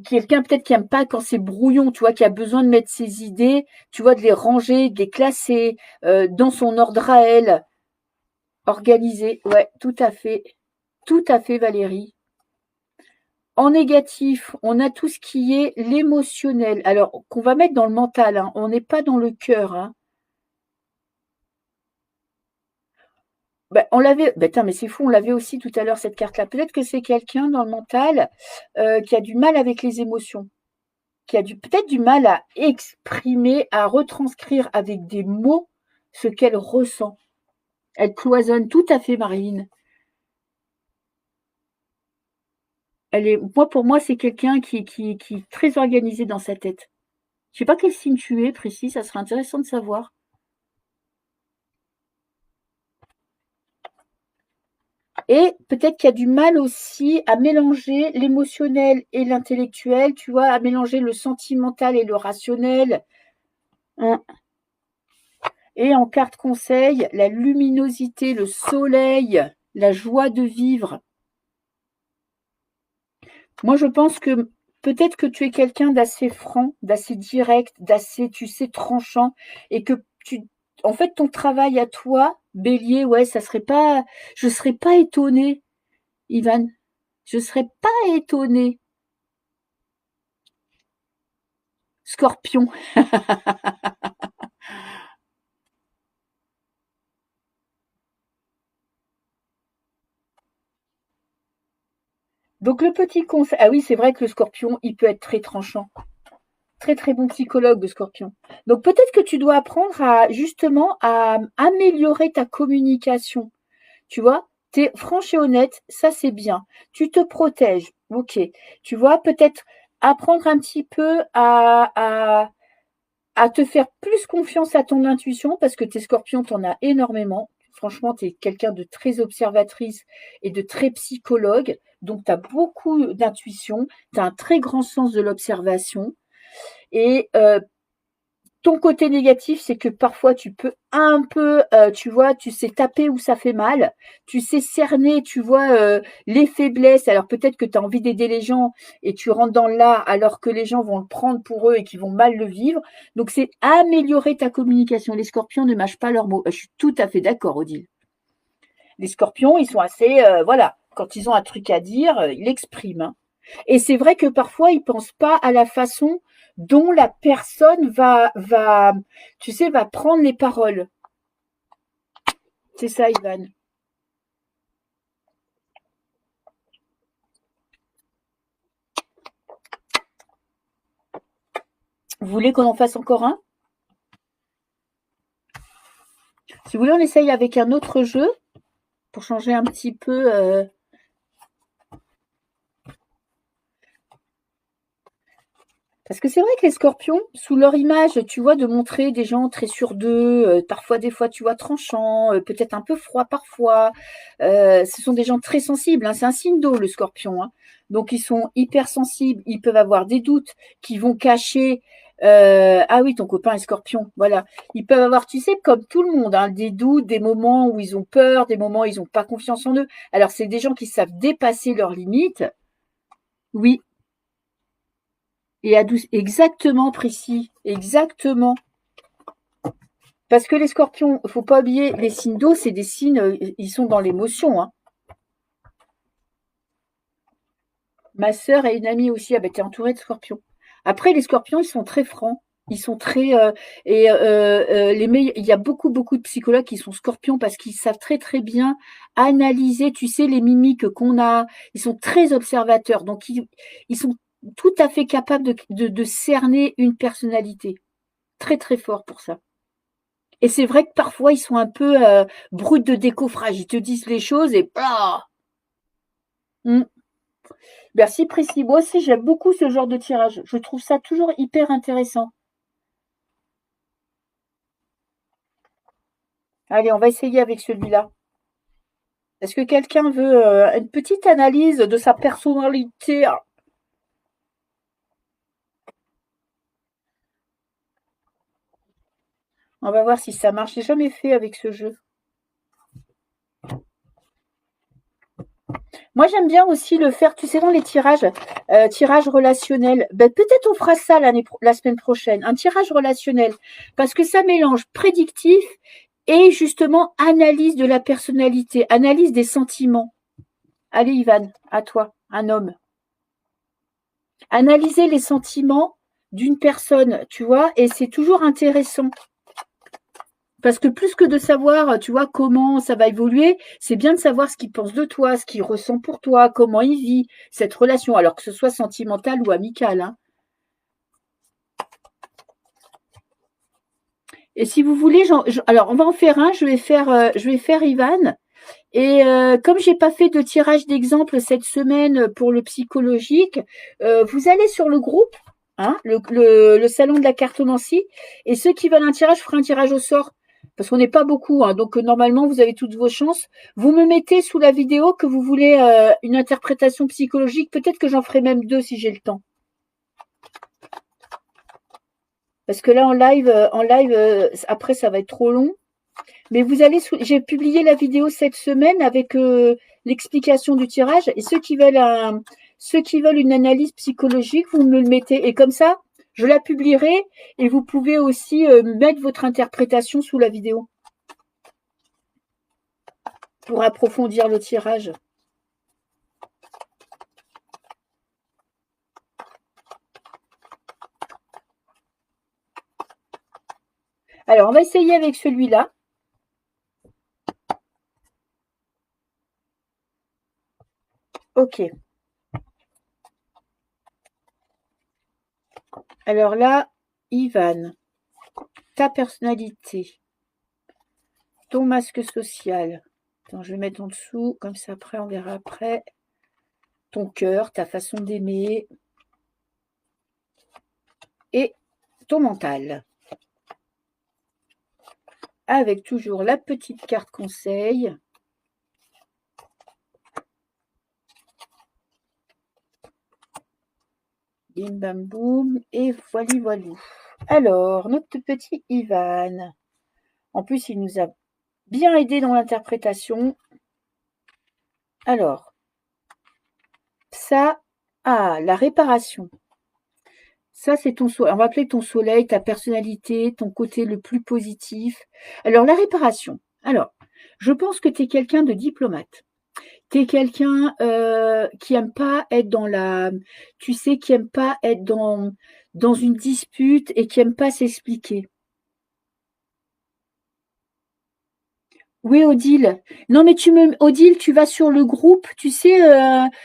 Quelqu'un peut-être qui aime pas quand c'est brouillon, tu vois, qui a besoin de mettre ses idées, tu vois, de les ranger, de les classer dans son ordre à elle, organisé. Ouais, tout à fait, Valérie. En négatif, on a tout ce qui est l'émotionnel. Alors, qu'on va mettre dans le mental, hein. On n'est pas dans le cœur, hein. Bah, on l'avait, bah, mais c'est fou, on l'avait aussi tout à l'heure, cette carte-là. Peut-être que c'est quelqu'un dans le mental qui a du mal avec les émotions, qui a peut-être du mal à exprimer, à retranscrire avec des mots ce qu'elle ressent. Elle cloisonne tout à fait, Marine. Pour moi, c'est quelqu'un qui est très organisé dans sa tête. Je sais pas quel signe tu es précis, ça serait intéressant de savoir. Et peut-être qu'il y a du mal aussi à mélanger l'émotionnel et l'intellectuel, tu vois, à mélanger le sentimental et le rationnel, hein. Et en carte conseil, la luminosité, le soleil, la joie de vivre. Moi, je pense que peut-être que tu es quelqu'un d'assez franc, d'assez direct, d'assez, tu sais, tranchant, et que en fait, ton travail à toi, Bélier, ouais, je serais pas étonnée, Ivan, je serais pas étonnée. Scorpion. Donc le petit conseil, ah oui, c'est vrai que le scorpion, il peut être très tranchant. Très très bon psychologue, le scorpion. Donc peut-être que tu dois apprendre à justement à améliorer ta communication. Tu vois, tu es franche et honnête, ça c'est bien. Tu te protèges, ok. Tu vois, peut-être apprendre un petit peu à te faire plus confiance à ton intuition, parce que tes scorpions, tu en as énormément. Franchement, tu es quelqu'un de très observatrice et de très psychologue. Donc, tu as beaucoup d'intuition, tu as un très grand sens de l'observation. Et ton côté négatif, c'est que parfois tu peux un peu, tu vois, tu sais taper où ça fait mal, tu sais cerner, tu vois, les faiblesses. Alors peut-être que tu as envie d'aider les gens et tu rentres dans l'art alors que les gens vont le prendre pour eux et qu'ils vont mal le vivre. Donc c'est améliorer ta communication. Les scorpions ne mâchent pas leurs mots. Je suis tout à fait d'accord, Odile. Les scorpions, ils sont assez, voilà, quand ils ont un truc à dire, ils l'expriment, hein. Et c'est vrai que parfois, ils pensent pas à la façon dont la personne tu sais, va prendre les paroles. C'est ça, Ivan. Vous voulez qu'on en fasse encore un? Si vous voulez, on essaye avec un autre jeu pour changer un petit peu. Parce que c'est vrai que les scorpions, sous leur image, tu vois, de montrer des gens très sûrs d'eux, parfois des fois, tu vois, tranchants, peut-être un peu froids parfois. Ce sont des gens très sensibles, hein. C'est un signe d'eau, le scorpion, hein. Donc ils sont hyper sensibles, ils peuvent avoir des doutes qui vont cacher. Ah oui, ton copain est scorpion, voilà. Ils peuvent avoir, tu sais, comme tout le monde, hein, des doutes, des moments où ils ont peur, des moments où ils n'ont pas confiance en eux. Alors c'est des gens qui savent dépasser leurs limites. Oui, et adoucir. Exactement, précis. Exactement. Parce que les scorpions, faut pas oublier, les signes d'eau, c'est des signes, ils sont dans l'émotion, hein. Ma sœur a une amie aussi, ah ben, t'es entourée de scorpions. Après, les scorpions, ils sont très francs. Ils sont très il y a beaucoup beaucoup de psychologues qui sont scorpions parce qu'ils savent très très bien analyser, tu sais, les mimiques qu'on a. Ils sont très observateurs, donc ils sont tout à fait capables de cerner une personnalité. Très très fort pour ça. Et c'est vrai que parfois, ils sont un peu bruts de décoffrage. Ils te disent les choses et bah. Mm. Merci Priscille. Moi aussi, j'aime beaucoup ce genre de tirage. Je trouve ça toujours hyper intéressant. Allez, on va essayer avec celui-là. Est-ce que quelqu'un veut une petite analyse de sa personnalité? On va voir si ça marche. J'ai jamais fait avec ce jeu. Moi, j'aime bien aussi le faire, tu sais, dans les tirages, tirages relationnels. Ben, peut-être on fera ça la semaine prochaine, un tirage relationnel, parce que ça mélange prédictif et justement analyse de la personnalité, analyse des sentiments. Allez, Ivan, à toi, un homme. Analyser les sentiments d'une personne, tu vois, et c'est toujours intéressant. Parce que plus que de savoir, tu vois, comment ça va évoluer, c'est bien de savoir ce qu'il pense de toi, ce qu'il ressent pour toi, comment il vit cette relation, alors que ce soit sentimental ou amical, hein. Et si vous voulez, alors on va en faire un, je vais faire Ivan. Et comme j'ai pas fait de tirage d'exemple cette semaine pour le psychologique, vous allez sur le groupe, hein, le salon de la cartomancie, et ceux qui veulent un tirage, je ferai un tirage au sort. Parce qu'on n'est pas beaucoup, hein, donc normalement vous avez toutes vos chances. Vous me mettez sous la vidéo que vous voulez une interprétation psychologique. Peut-être que j'en ferai même deux si j'ai le temps. Parce que là en live, après ça va être trop long. Mais vous allez j'ai publié la vidéo cette semaine avec l'explication du tirage et ceux qui veulent une analyse psychologique, vous me le mettez et comme ça, je la publierai et vous pouvez aussi mettre votre interprétation sous la vidéo pour approfondir le tirage. Alors, on va essayer avec celui-là. Ok. Alors là, Ivan, ta personnalité, ton masque social. Attends, je vais mettre en dessous, comme ça après, on verra après. Ton cœur, ta façon d'aimer et ton mental. Avec toujours la petite carte conseil. Bim bam boum et voili voilou. Alors, notre petit Ivan. En plus, il nous a bien aidé dans l'interprétation. Alors, ça, la réparation. Ça, c'est ton soleil. On va appeler ton soleil, ta personnalité, ton côté le plus positif. Alors, la réparation. Alors, je pense que tu es quelqu'un de diplomate. Tu es quelqu'un qui aime pas être dans la... Tu sais, qui aime pas être dans une dispute et qui aime pas s'expliquer. Oui, Odile. Non, mais Odile, tu vas sur le groupe, tu sais,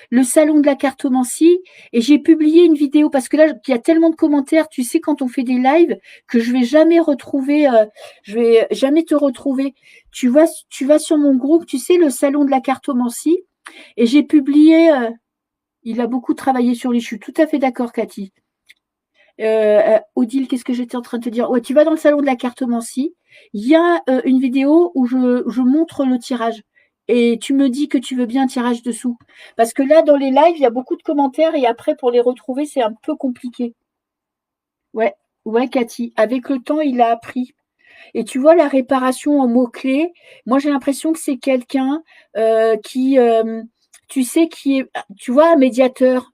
le salon de la cartomancie, et j'ai publié une vidéo parce que là, il y a tellement de commentaires, tu sais, quand on fait des lives, que je vais jamais te retrouver. Tu vas sur mon groupe, tu sais, le salon de la cartomancie, et j'ai publié. Il a beaucoup travaillé sur les. Je suis tout à fait d'accord, Cathy. Odile, qu'est-ce que j'étais en train de te dire? Ouais, tu vas dans le salon de la cartomancie. Il y a une vidéo où je montre le tirage. Et tu me dis que tu veux bien un tirage dessous. Parce que là, dans les lives, il y a beaucoup de commentaires et après, pour les retrouver, c'est un peu compliqué. Ouais, ouais, Cathy. Avec le temps, il a appris. Et tu vois, la réparation en mots-clés, moi, j'ai l'impression que c'est quelqu'un qui, tu sais, qui est, tu vois, un médiateur.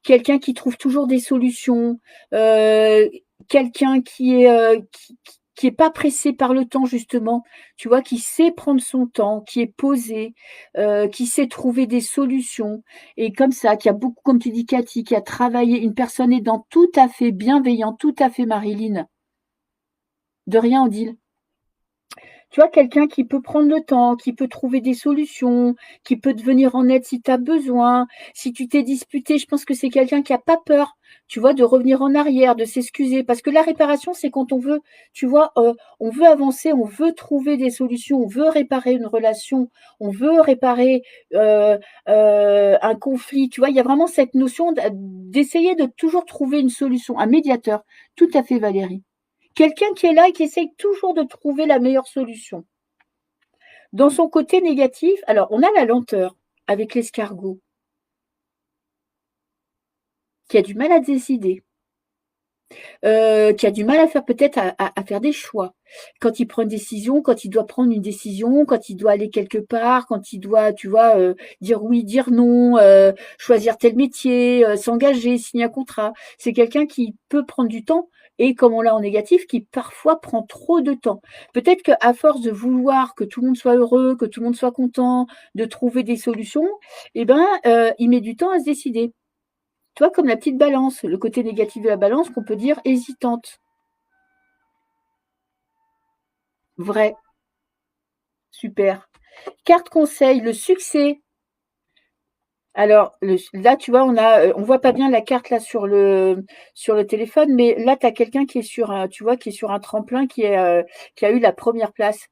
Quelqu'un qui trouve toujours des solutions, quelqu'un qui est pas pressé par le temps justement, tu vois, qui sait prendre son temps, qui est posé, qui sait trouver des solutions et comme ça, qui a beaucoup, comme tu dis Cathy, qui a travaillé, une personne aidante tout à fait bienveillante, tout à fait Marilyn. De rien, Odile. Tu vois, quelqu'un qui peut prendre le temps, qui peut trouver des solutions, qui peut te venir en aide si tu as besoin. Si tu t'es disputé, je pense que c'est quelqu'un qui a pas peur, tu vois, de revenir en arrière, de s'excuser. Parce que la réparation, c'est quand on veut, tu vois, on veut avancer, on veut trouver des solutions, on veut réparer une relation, on veut réparer un conflit. Tu vois, il y a vraiment cette notion d'essayer de toujours trouver une solution, un médiateur. Tout à fait, Valérie. Quelqu'un qui est là et qui essaye toujours de trouver la meilleure solution. Dans son côté négatif, alors on a la lenteur avec l'escargot, qui a du mal à décider, qui a du mal à faire peut-être à faire des choix. Quand il prend une décision, quand il doit prendre une décision, quand il doit aller quelque part, quand il doit, tu vois, dire oui, dire non, choisir tel métier, s'engager, signer un contrat. C'est quelqu'un qui peut prendre du temps et comme on l'a en négatif, qui parfois prend trop de temps. Peut-être qu'à force de vouloir que tout le monde soit heureux, que tout le monde soit content, de trouver des solutions, eh ben, il met du temps à se décider. Tu vois, comme la petite balance, le côté négatif de la balance qu'on peut dire hésitante. Vrai, super. Carte conseil, le succès. Alors là, tu vois, on voit pas bien la carte là sur le téléphone, mais là, tu as quelqu'un qui est sur un, tu vois, qui est sur un tremplin qui a eu la première place.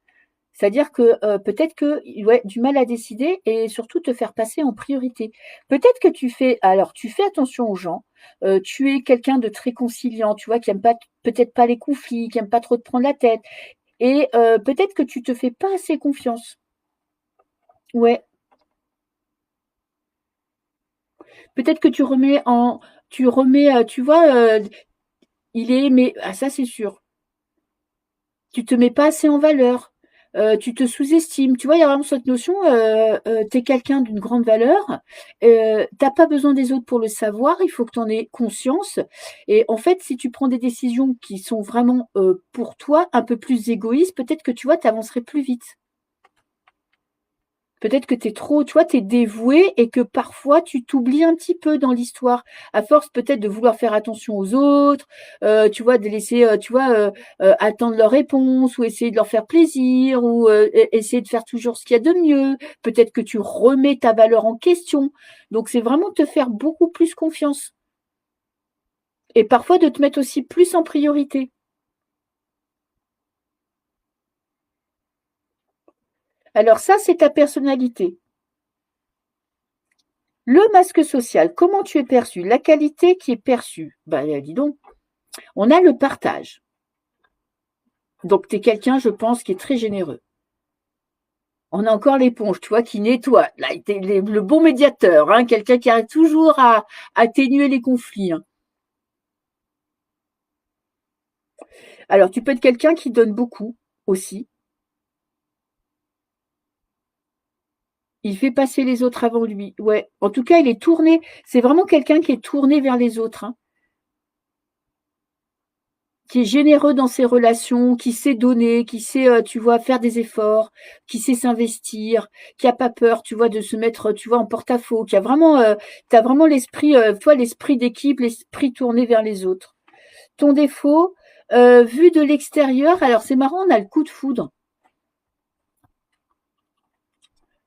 C'est-à-dire que peut-être que ouais, du mal à décider et surtout te faire passer en priorité. Peut-être que tu fais attention aux gens. Tu es quelqu'un de très conciliant, tu vois, qui aime pas peut-être pas les conflits, qui aime pas trop te prendre la tête. Et peut-être que tu te fais pas assez confiance. Ouais. Peut-être que tu remets, tu vois, il est aimé. Ah, ça, c'est sûr. Tu te mets pas assez en valeur. Tu te sous-estimes. Tu vois, il y a vraiment cette notion, tu es quelqu'un d'une grande valeur, tu pas besoin des autres pour le savoir, il faut que tu en aies conscience. Et en fait, si tu prends des décisions qui sont vraiment pour toi, un peu plus égoïstes, peut-être que tu vois, tu avancerais plus vite. Peut-être que tu es trop, tu vois, tu es dévoué et que parfois tu t'oublies un petit peu dans l'histoire. À force peut-être de vouloir faire attention aux autres, tu vois, de laisser, tu vois, attendre leur réponse ou essayer de leur faire plaisir ou essayer de faire toujours ce qu'il y a de mieux. Peut-être que tu remets ta valeur en question. Donc c'est vraiment te faire beaucoup plus confiance. Et parfois de te mettre aussi plus en priorité. Alors ça, c'est ta personnalité. Le masque social, comment tu es perçu? La qualité qui est perçue. Ben, dis donc, on a le partage. Donc, tu es quelqu'un, je pense, qui est très généreux. On a encore l'éponge, tu vois, qui nettoie. Là, t'es le bon médiateur, hein, quelqu'un qui arrive toujours à atténuer les conflits. Hein. Alors, tu peux être quelqu'un qui donne beaucoup aussi. Il fait passer les autres avant lui. Ouais. En tout cas, il est tourné. C'est vraiment quelqu'un qui est tourné vers les autres. Hein. Qui est généreux dans ses relations, qui sait donner, qui sait, tu vois, faire des efforts, qui sait s'investir, qui a pas peur, tu vois, de se mettre, tu vois, en porte-à-faux, qui a vraiment, tu as vraiment l'esprit, toi, l'esprit d'équipe, l'esprit tourné vers les autres. Ton défaut, vu de l'extérieur, alors c'est marrant, on a le coup de foudre.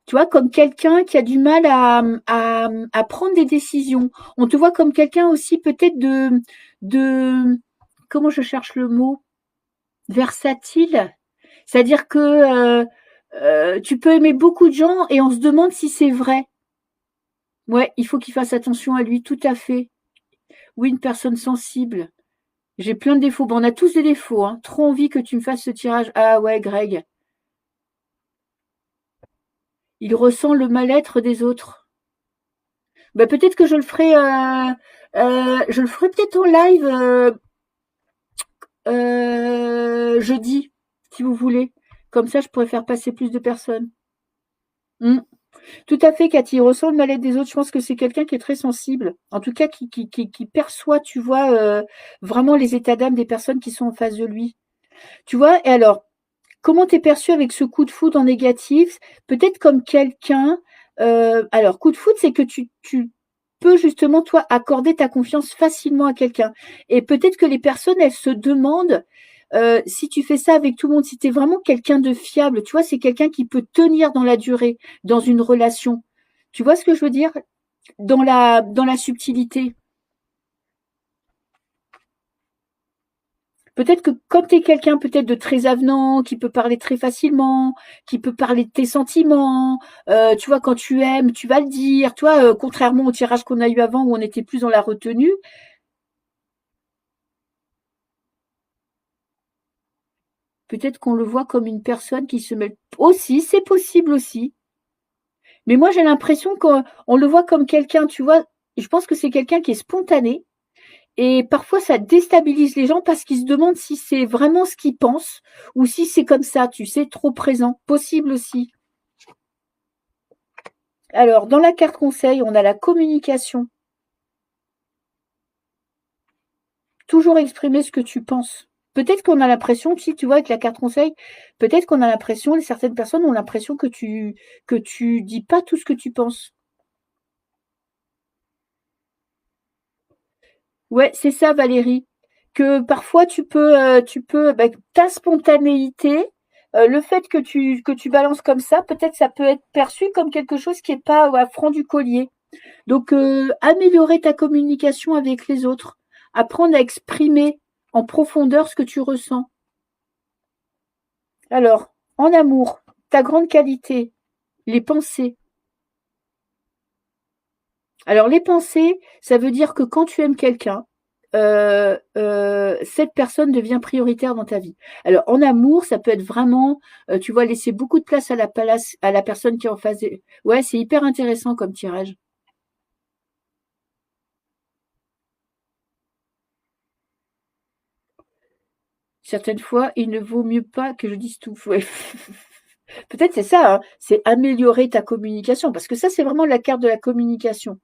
Tu vois, comme quelqu'un qui a du mal à prendre des décisions. On te voit comme quelqu'un aussi peut-être de, comment je cherche le mot? Versatile. C'est-à-dire que tu peux aimer beaucoup de gens et on se demande si c'est vrai. Ouais, il faut qu'il fasse attention à lui, tout à fait. Oui, une personne sensible. J'ai plein de défauts. Bon, on a tous des défauts. Hein. Trop envie que tu me fasses ce tirage. Ah ouais, Greg. Il ressent le mal-être des autres. Ben, peut-être que je le ferai peut-être en live jeudi, si vous voulez. Comme ça, je pourrais faire passer plus de personnes. Hmm. Tout à fait, Cathy. Il ressent le mal-être des autres. Je pense que c'est quelqu'un qui est très sensible. En tout cas, qui perçoit, tu vois, vraiment les états d'âme des personnes qui sont en face de lui. Tu vois, et alors, comment t'es perçu avec ce coup de foudre en négatif? Peut-être comme quelqu'un. Alors, coup de foudre, c'est que tu peux justement, toi, accorder ta confiance facilement à quelqu'un. Et peut-être que les personnes, elles se demandent si tu fais ça avec tout le monde, si tu es vraiment quelqu'un de fiable, tu vois, c'est quelqu'un qui peut tenir dans la durée, dans une relation. Tu vois ce que je veux dire? Dans la subtilité. Peut-être que comme tu es quelqu'un peut-être de très avenant, qui peut parler très facilement, qui peut parler de tes sentiments, tu vois, quand tu aimes, tu vas le dire. Toi, contrairement au tirage qu'on a eu avant où on était plus dans la retenue, peut-être qu'on le voit comme une personne qui se mêle aussi, c'est possible aussi. Mais moi, j'ai l'impression qu'on le voit comme quelqu'un, tu vois, je pense que c'est quelqu'un qui est spontané. Et parfois, ça déstabilise les gens parce qu'ils se demandent si c'est vraiment ce qu'ils pensent ou si c'est comme ça, tu sais, trop présent. Possible aussi. Alors, dans la carte conseil, on a la communication. Toujours exprimer ce que tu penses. Peut-être qu'on a l'impression, si tu vois, avec la carte conseil, peut-être qu'on a l'impression, certaines personnes ont l'impression que tu dis pas tout ce que tu penses. Ouais, c'est ça, Valérie. Que parfois bah, ta spontanéité, le fait que tu balances comme ça, peut-être ça peut être perçu comme quelque chose qui est pas à franc du collier. Donc, améliorer ta communication avec les autres, apprendre à exprimer en profondeur ce que tu ressens. Alors, en amour, ta grande qualité, les pensées. Alors, les pensées, ça veut dire que quand tu aimes quelqu'un, cette personne devient prioritaire dans ta vie. Alors, en amour, ça peut être vraiment, tu vois, laisser beaucoup de place à la personne qui est en face. Ouais, c'est hyper intéressant comme tirage. Certaines fois, il ne vaut mieux pas que je dise tout. Ouais. Peut-être c'est ça, hein, c'est améliorer ta communication, parce que ça, c'est vraiment la carte de la communication.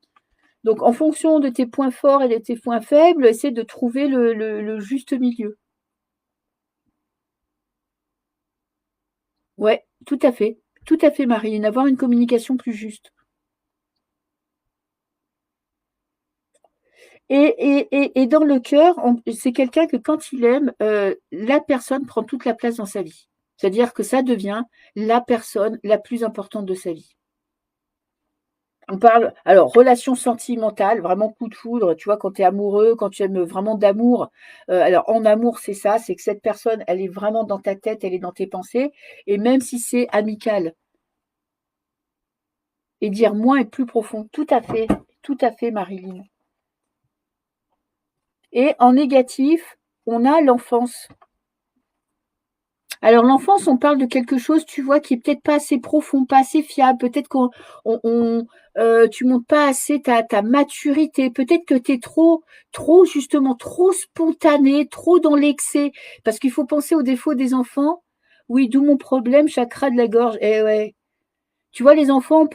Donc, en fonction de tes points forts et de tes points faibles, essaie de trouver le juste milieu. Ouais, tout à fait. Tout à fait, Marine, avoir une communication plus juste. Et dans le cœur, c'est quelqu'un que quand il aime, la personne prend toute la place dans sa vie. C'est-à-dire que ça devient la personne la plus importante de sa vie. On parle, alors, relation sentimentale, vraiment coup de foudre, tu vois, quand tu es amoureux, quand tu aimes vraiment d'amour. Alors, en amour, c'est ça, c'est que cette personne, elle est vraiment dans ta tête, elle est dans tes pensées. Et même si c'est amical, et dire moins est plus profond. Tout à fait, Marilyn. Et en négatif, on a l'enfance. Alors l'enfance, on parle de quelque chose, tu vois, qui est peut-être pas assez profond, pas assez fiable. Peut-être tu montes pas assez ta maturité. Peut-être que tu es trop justement, trop spontané, trop dans l'excès. Parce qu'il faut penser aux défauts des enfants. Oui, d'où mon problème, chakra de la gorge. Eh ouais. Tu vois, les enfants,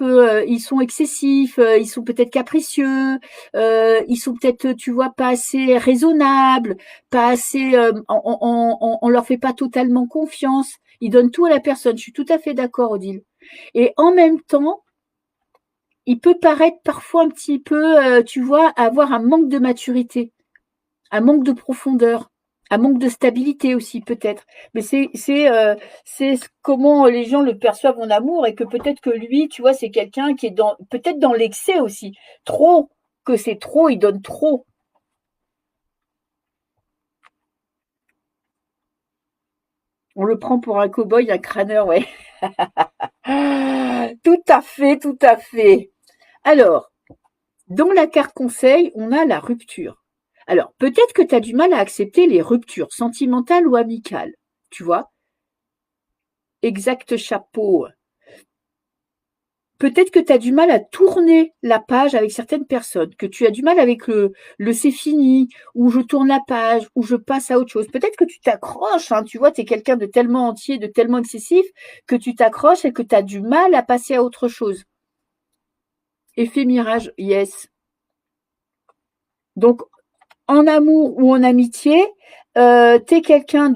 ils sont excessifs, ils sont peut-être capricieux, ils sont peut-être, tu vois, pas assez raisonnables, pas assez, on leur fait pas totalement confiance. Ils donnent tout à la personne. Je suis tout à fait d'accord, Odile. Et en même temps, il peut paraître parfois un petit peu, tu vois, avoir un manque de maturité, un manque de profondeur, un manque de stabilité aussi peut-être. Mais c'est comment les gens le perçoivent en amour et que peut-être que lui, tu vois, c'est quelqu'un qui est dans peut-être dans l'excès aussi. Trop, que c'est trop, il donne trop. On le prend pour un cow-boy, un crâneur, ouais. Tout à fait, tout à fait. Alors, dans la carte conseil, on a la rupture. Alors, peut-être que tu as du mal à accepter les ruptures sentimentales ou amicales. Tu vois, exact chapeau. Peut-être que tu as du mal à tourner la page avec certaines personnes, que tu as du mal avec le c'est fini, ou je tourne la page, ou je passe à autre chose. Peut-être que tu t'accroches, hein, tu vois, tu es quelqu'un de tellement entier, de tellement excessif, que tu t'accroches et que tu as du mal à passer à autre chose. Effet mirage, yes. Donc, en amour ou en amitié, tu es quelqu'un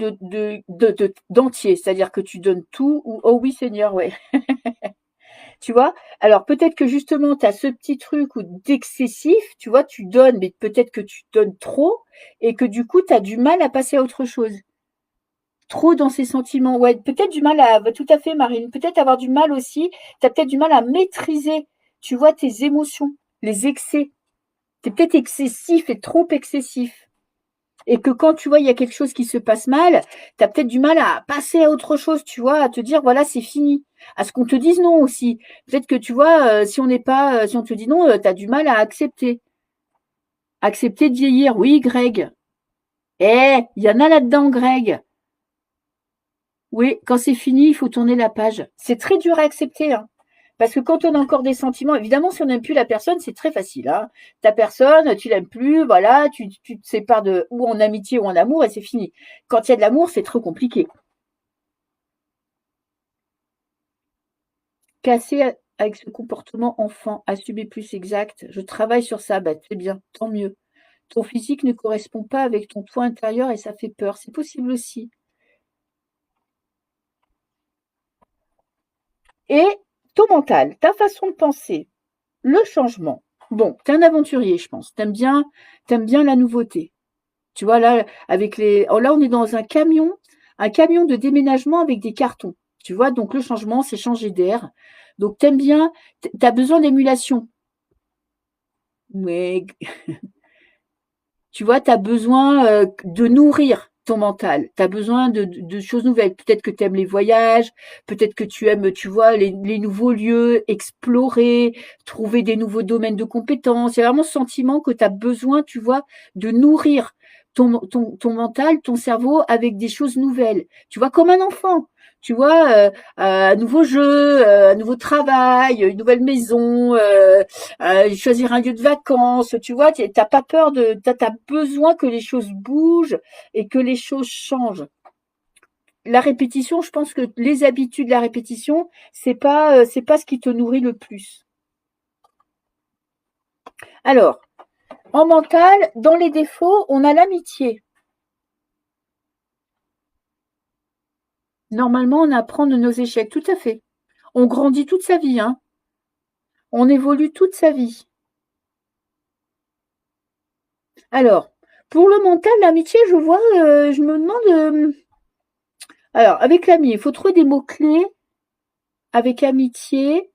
d'entier, c'est-à-dire que tu donnes tout, ou oh oui Seigneur, ouais. Tu vois? Alors peut-être que justement, tu as ce petit truc ou d'excessif, tu vois? Tu donnes, mais peut-être que tu donnes trop et que du coup, tu as du mal à passer à autre chose. Trop dans ses sentiments. Ouais, peut-être du mal à tout à fait, Marine. Peut-être avoir du mal aussi. Tu as peut-être du mal à maîtriser, tu vois, tes émotions, les excès. Tu es peut-être excessif et trop excessif. Et que quand tu vois, il y a quelque chose qui se passe mal, tu as peut-être du mal à passer à autre chose, tu vois, à te dire, voilà, c'est fini. À ce qu'on te dise non aussi. Peut-être que tu vois, si on n'est pas, si on te dit non, tu as du mal à accepter. Accepter de vieillir. Oui, Greg. Eh, il y en a là-dedans, Greg. Oui, quand c'est fini, il faut tourner la page. C'est très dur à accepter, hein. Parce que quand on a encore des sentiments, évidemment, si on n'aime plus la personne, c'est très facile, hein. Ta personne, tu l'aimes plus, voilà, tu te sépares de ou en amitié ou en amour et c'est fini. Quand il y a de l'amour, c'est trop compliqué. Casser avec ce comportement enfant, assumer plus exact. Je travaille sur ça, bah, c'est bien, tant mieux. Ton physique ne correspond pas avec ton toi intérieur et ça fait peur. C'est possible aussi. Et ton mental, ta façon de penser, le changement. Bon, t'es un aventurier, je pense. T'aimes bien la nouveauté. Tu vois, là, avec les. Oh, là, on est dans un camion de déménagement avec des cartons. Tu vois, donc le changement, c'est changer d'air. Donc, t'aimes bien, t'as besoin d'émulation. Mais tu vois, tu as besoin de nourrir ton mental. Tu as besoin de choses nouvelles. Peut-être que tu aimes les voyages, peut-être que tu aimes, tu vois, les nouveaux lieux, explorer, trouver des nouveaux domaines de compétences. Il y a vraiment ce sentiment que tu as besoin, tu vois, de nourrir ton mental, ton cerveau avec des choses nouvelles. Tu vois, comme un enfant. Tu vois, un nouveau jeu, un nouveau travail, une nouvelle maison, choisir un lieu de vacances, tu vois, t'as pas peur t'as besoin que les choses bougent et que les choses changent. La répétition, je pense que les habitudes, la répétition, c'est pas ce qui te nourrit le plus. Alors, en mental, dans les défauts, on a l'amitié. Normalement, on apprend de nos échecs, tout à fait. On grandit toute sa vie, hein. On évolue toute sa vie. Alors, pour le mental, l'amitié, je vois, je me demande. Alors, avec l'ami, il faut trouver des mots-clés. Avec amitié,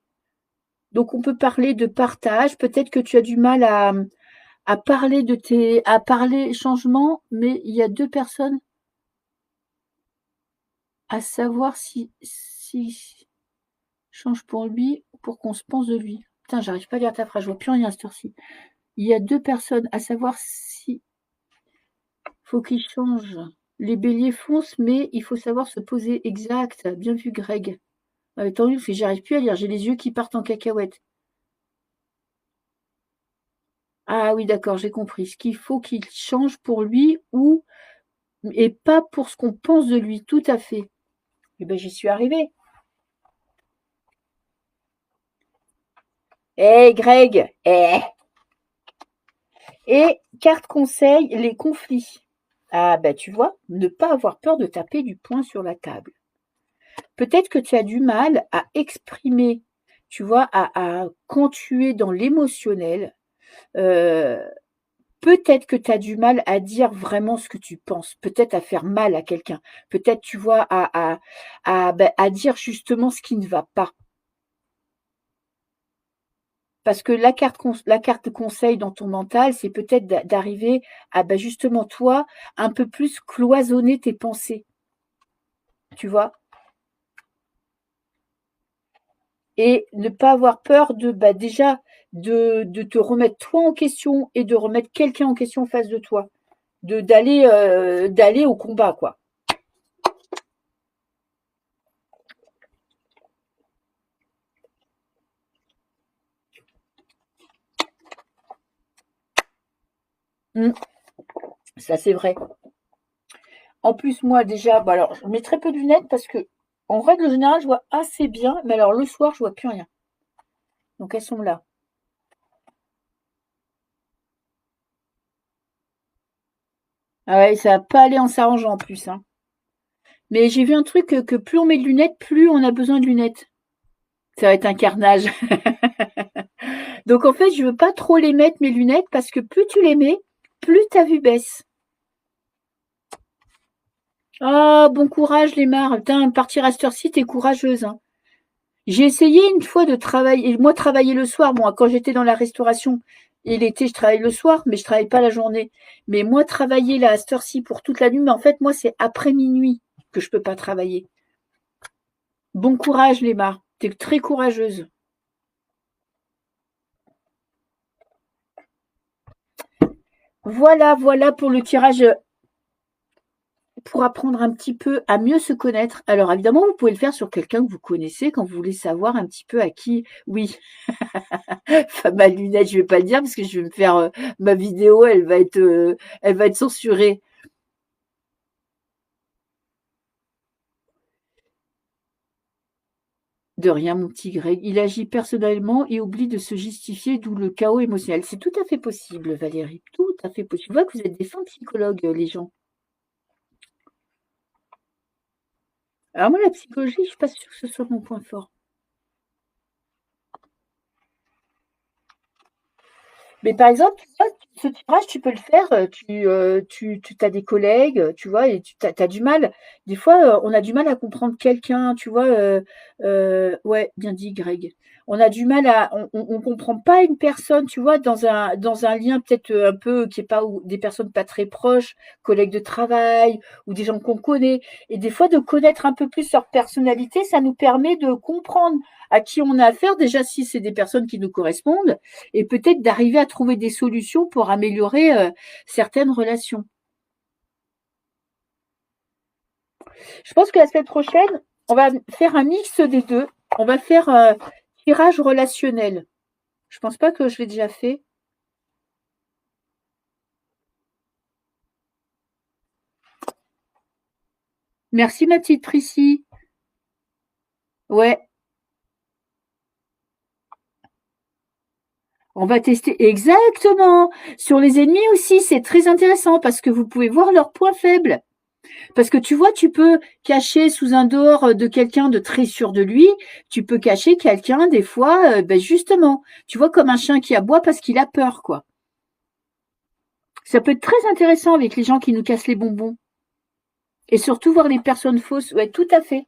donc on peut parler de partage. Peut-être que tu as du mal à parler à parler changement, mais il y a deux personnes à savoir si change pour lui, pour qu'on se pense de lui. Putain, j'arrive pas à lire ta phrase, je vois plus rien à cette heure-ci. Il y a deux personnes à savoir si faut qu'ils changent. Les béliers foncent, mais il faut savoir se poser. Exact. Bien vu, Greg. Tant mieux, j'arrive plus à lire. J'ai les yeux qui partent en cacahuète. Ah oui, d'accord, j'ai compris. Ce qu'il faut qu'il change pour lui ou et pas pour ce qu'on pense de lui. Tout à fait. Eh ben, j'y suis arrivée. Eh, Greg. Eh. Et carte conseil, les conflits. Ah ben tu vois, ne pas avoir peur de taper du poing sur la table. Peut-être que tu as du mal à exprimer, tu vois, quand tu es dans l'émotionnel, euh, peut-être que tu as du mal à dire vraiment ce que tu penses, peut-être à faire mal à quelqu'un, peut-être, tu vois, à dire justement ce qui ne va pas. Parce que la carte de conseil dans ton mental, c'est peut-être d'arriver à justement toi un peu plus cloisonner tes pensées, tu vois, et ne pas avoir peur de déjà de te remettre toi en question et de remettre quelqu'un en question en face de toi, de d'aller au combat, quoi. Mm, ça c'est vrai. En plus moi déjà, bah alors je mets très peu de lunettes parce que en règle générale je vois assez bien, mais alors le soir je vois plus rien. Donc elles sont là. Ah ouais, ça va pas aller en s'arrangeant en plus, hein. Mais j'ai vu un truc que plus on met de lunettes, plus on a besoin de lunettes. Ça va être un carnage. Donc en fait, je veux pas trop les mettre, mes lunettes, parce que plus tu les mets, plus ta vue baisse. Ah, bon courage, les mares. Putain, partir à cette heure-ci, t'es courageuse, hein. J'ai essayé une fois de travailler, moi travailler le soir, moi, quand j'étais dans la restauration. Et l'été, je travaille le soir, mais je travaille pas la journée. Mais moi, travailler là à cette heure-ci pour toute la nuit, mais en fait, moi, c'est après minuit que je peux pas travailler. Bon courage, les mares. T'es très courageuse. Voilà, voilà pour le tirage, pour apprendre un petit peu à mieux se connaître. Alors évidemment, vous pouvez le faire sur quelqu'un que vous connaissez quand vous voulez savoir un petit peu à qui. Oui, enfin, ma lunette, je vais pas le dire parce que je vais me faire ma vidéo, elle va être censurée. De rien, mon petit Greg. Il agit personnellement et oublie de se justifier, d'où le chaos émotionnel. C'est tout à fait possible, Valérie. Tout à fait possible. Je vois que vous êtes des fins psychologues, les gens. Alors moi, la psychologie, je suis pas sûre que ce soit mon point fort. Mais par exemple, tu vois, ce tirage, tu peux le faire, tu as des collègues, tu vois, et tu as du mal. Des fois, on a du mal à comprendre quelqu'un, tu vois. Ouais, bien dit, Greg. On a du mal on comprend pas une personne, tu vois, dans un lien peut-être un peu qui est pas ou des personnes pas très proches, collègues de travail ou des gens qu'on connaît. Et des fois, de connaître un peu plus leur personnalité, ça nous permet de comprendre à qui on a affaire, déjà si c'est des personnes qui nous correspondent et peut-être d'arriver à trouver des solutions pour améliorer certaines relations. Je pense que la semaine prochaine, on va faire un mix des deux. On va faire un tirage relationnel. Je pense pas que je l'ai déjà fait. Merci ma petite Prissy. Ouais, on va tester exactement. Sur les ennemis aussi, c'est très intéressant parce que vous pouvez voir leurs points faibles. Parce que tu vois, tu peux cacher sous un dehors de quelqu'un de très sûr de lui, tu peux cacher quelqu'un des fois, ben justement, tu vois, comme un chien qui aboie parce qu'il a peur, quoi. Ça peut être très intéressant avec les gens qui nous cassent les bonbons. Et surtout voir les personnes fausses. Ouais, tout à fait.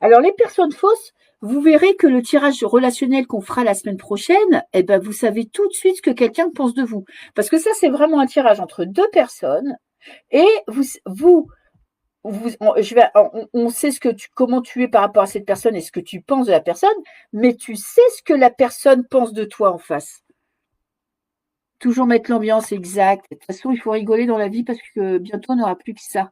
Alors, les personnes fausses, vous verrez que le tirage relationnel qu'on fera la semaine prochaine, eh ben, vous savez tout de suite ce que quelqu'un pense de vous. Parce que ça, c'est vraiment un tirage entre deux personnes. Et on sait comment tu es par rapport à cette personne et ce que tu penses de la personne, mais tu sais ce que la personne pense de toi en face. Toujours mettre l'ambiance exacte. De toute façon, il faut rigoler dans la vie parce que bientôt, on n'aura plus que ça.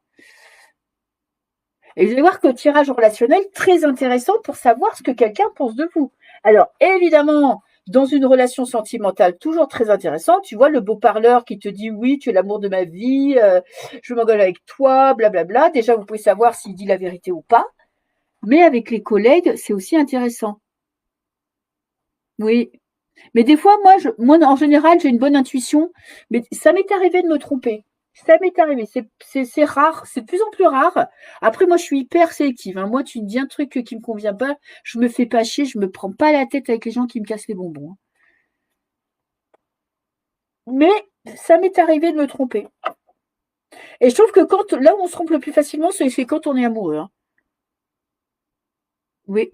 Et vous allez voir que le tirage relationnel, très intéressant pour savoir ce que quelqu'un pense de vous. Alors, évidemment, dans une relation sentimentale, toujours très intéressant, tu vois le beau parleur qui te dit oui, tu es l'amour de ma vie, je m'engueule avec toi, blablabla. Déjà, vous pouvez savoir s'il dit la vérité ou pas. Mais avec les collègues, c'est aussi intéressant. Oui. Mais des fois, moi en général, j'ai une bonne intuition, mais ça m'est arrivé de me tromper. Ça m'est arrivé, c'est rare, c'est de plus en plus rare. Après, moi, je suis hyper sélective, hein. Moi, tu me dis un truc qui me convient pas, je me fais pas chier, je me prends pas la tête avec les gens qui me cassent les bonbons, hein. Mais ça m'est arrivé de me tromper. Et je trouve que là où on se trompe le plus facilement, c'est quand on est amoureux, hein. Oui.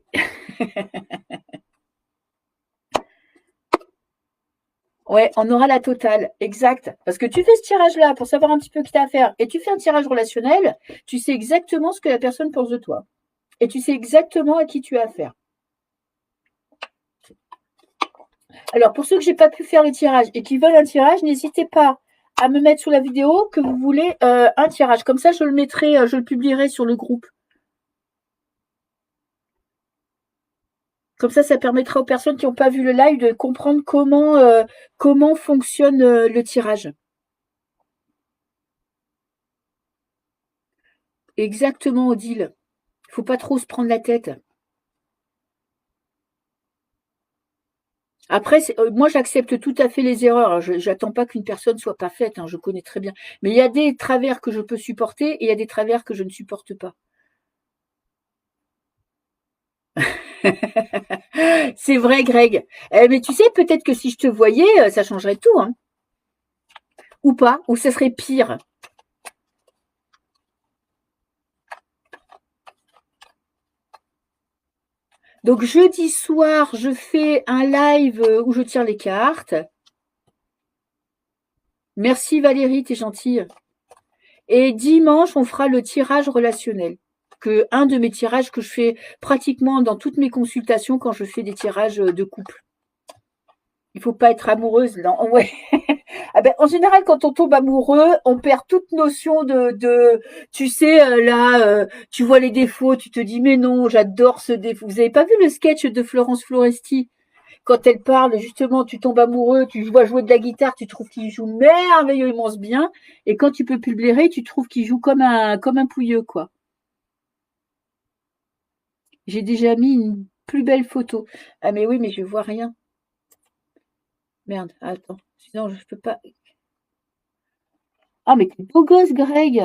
Ouais, on aura la totale, exact. Parce que tu fais ce tirage-là pour savoir un petit peu qui t'as à faire, et tu fais un tirage relationnel, tu sais exactement ce que la personne pense de toi. Et tu sais exactement à qui tu as affaire. Alors, pour ceux que j'ai pas pu faire le tirage et qui veulent un tirage, n'hésitez pas à me mettre sous la vidéo que vous voulez un tirage. Comme ça, je le mettrai, je le publierai sur le groupe. Comme ça permettra aux personnes qui n'ont pas vu le live de comprendre comment fonctionne le tirage. Exactement, Odile. Il faut pas trop se prendre la tête. Après, moi, j'accepte tout à fait les erreurs. Je n'attends pas qu'une personne soit parfaite, hein, je connais très bien. Mais il y a des travers que je peux supporter et il y a des travers que je ne supporte pas. C'est vrai, Greg. Mais tu sais, peut-être que si je te voyais, ça changerait tout, hein. Ou pas, ou ce serait pire. Donc jeudi soir, je fais un live où je tire les cartes. Merci Valérie, t'es gentille. Et dimanche, on fera le tirage relationnel. Un de mes tirages que je fais pratiquement dans toutes mes consultations quand je fais des tirages de couple. Il faut pas être amoureuse, non. Ouais. Ah ben, en général, quand on tombe amoureux, on perd toute notion tu sais, là, tu vois les défauts, tu te dis, mais non, j'adore ce défaut. Vous avez pas vu le sketch de Florence Foresti? Quand elle parle, justement, tu tombes amoureux, tu vois jouer de la guitare, tu trouves qu'il joue merveilleusement bien, et quand tu peux plus le blairer, tu trouves qu'il joue comme un pouilleux, quoi. J'ai déjà mis une plus belle photo. Ah, mais oui, mais je vois rien. Merde, attends. Sinon, je peux pas. Ah, mais t'es beau gosse, Greg.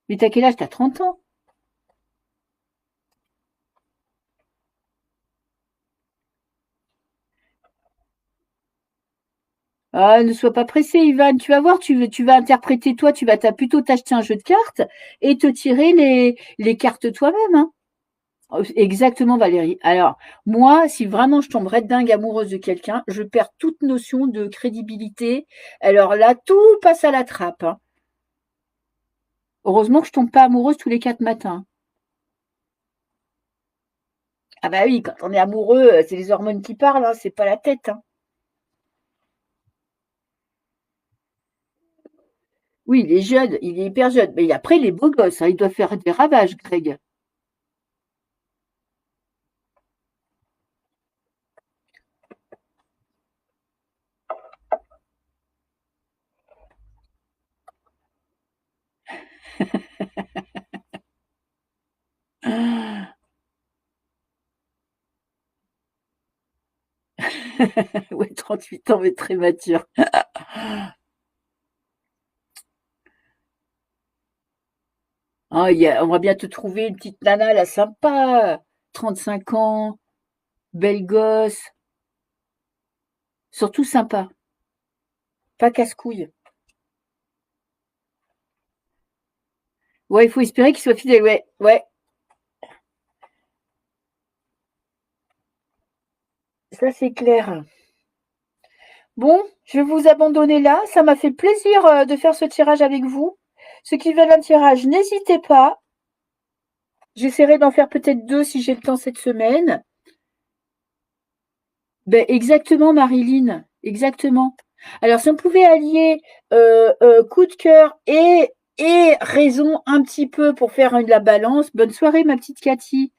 Mais t'as quel âge? T'as 30 ans. Ah, ne sois pas pressé, Ivan. Tu vas voir, tu vas interpréter toi, plutôt t'acheter un jeu de cartes et te tirer les cartes toi-même, hein. Exactement, Valérie. Alors, moi, si vraiment je tomberais dingue amoureuse de quelqu'un, je perds toute notion de crédibilité. Alors là, tout passe à la trappe, hein. Heureusement que je tombe pas amoureuse tous les 4 matins. Ah bah oui, quand on est amoureux, c'est les hormones qui parlent, hein, c'est pas la tête, hein. Oui, il est jeune, il est hyper jeune. Mais après, il est beau gosse, hein, il doit faire des ravages, Greg. Ouais, 38 ans, mais très mature. Hein, on va bien te trouver une petite nana, là, sympa. 35 ans, belle gosse, surtout sympa, pas casse-couille. Ouais, il faut espérer qu'il soit fidèle, ouais, ouais, ça c'est clair. Bon, je vais vous abandonner là. Ça m'a fait plaisir de faire ce tirage avec vous. Ceux qui veulent un tirage, n'hésitez pas. J'essaierai d'en faire peut-être 2 si j'ai le temps cette semaine. Ben, exactement, Marilyn, exactement. Alors, si on pouvait allier coup de cœur et raison un petit peu pour faire la balance, bonne soirée, ma petite Cathy,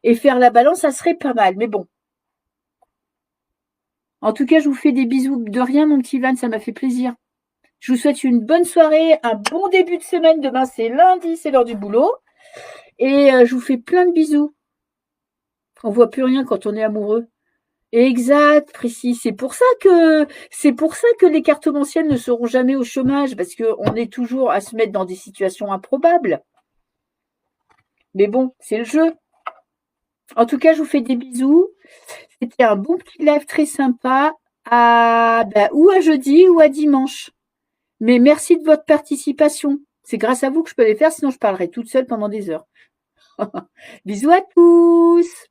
et faire la balance, ça serait pas mal. Mais bon, en tout cas, je vous fais des bisous de rien, mon petit Van, ça m'a fait plaisir. Je vous souhaite une bonne soirée, un bon début de semaine. Demain, c'est lundi, c'est l'heure du boulot. Et je vous fais plein de bisous. On voit plus rien quand on est amoureux. Exact, précis. C'est pour ça que les cartomanciennes ne seront jamais au chômage, parce qu'on est toujours à se mettre dans des situations improbables. Mais bon, c'est le jeu. En tout cas, je vous fais des bisous. C'était un bon petit live très sympa. Ou à jeudi ou à dimanche. Mais merci de votre participation. C'est grâce à vous que je peux les faire, sinon je parlerai toute seule pendant des heures. Bisous à tous!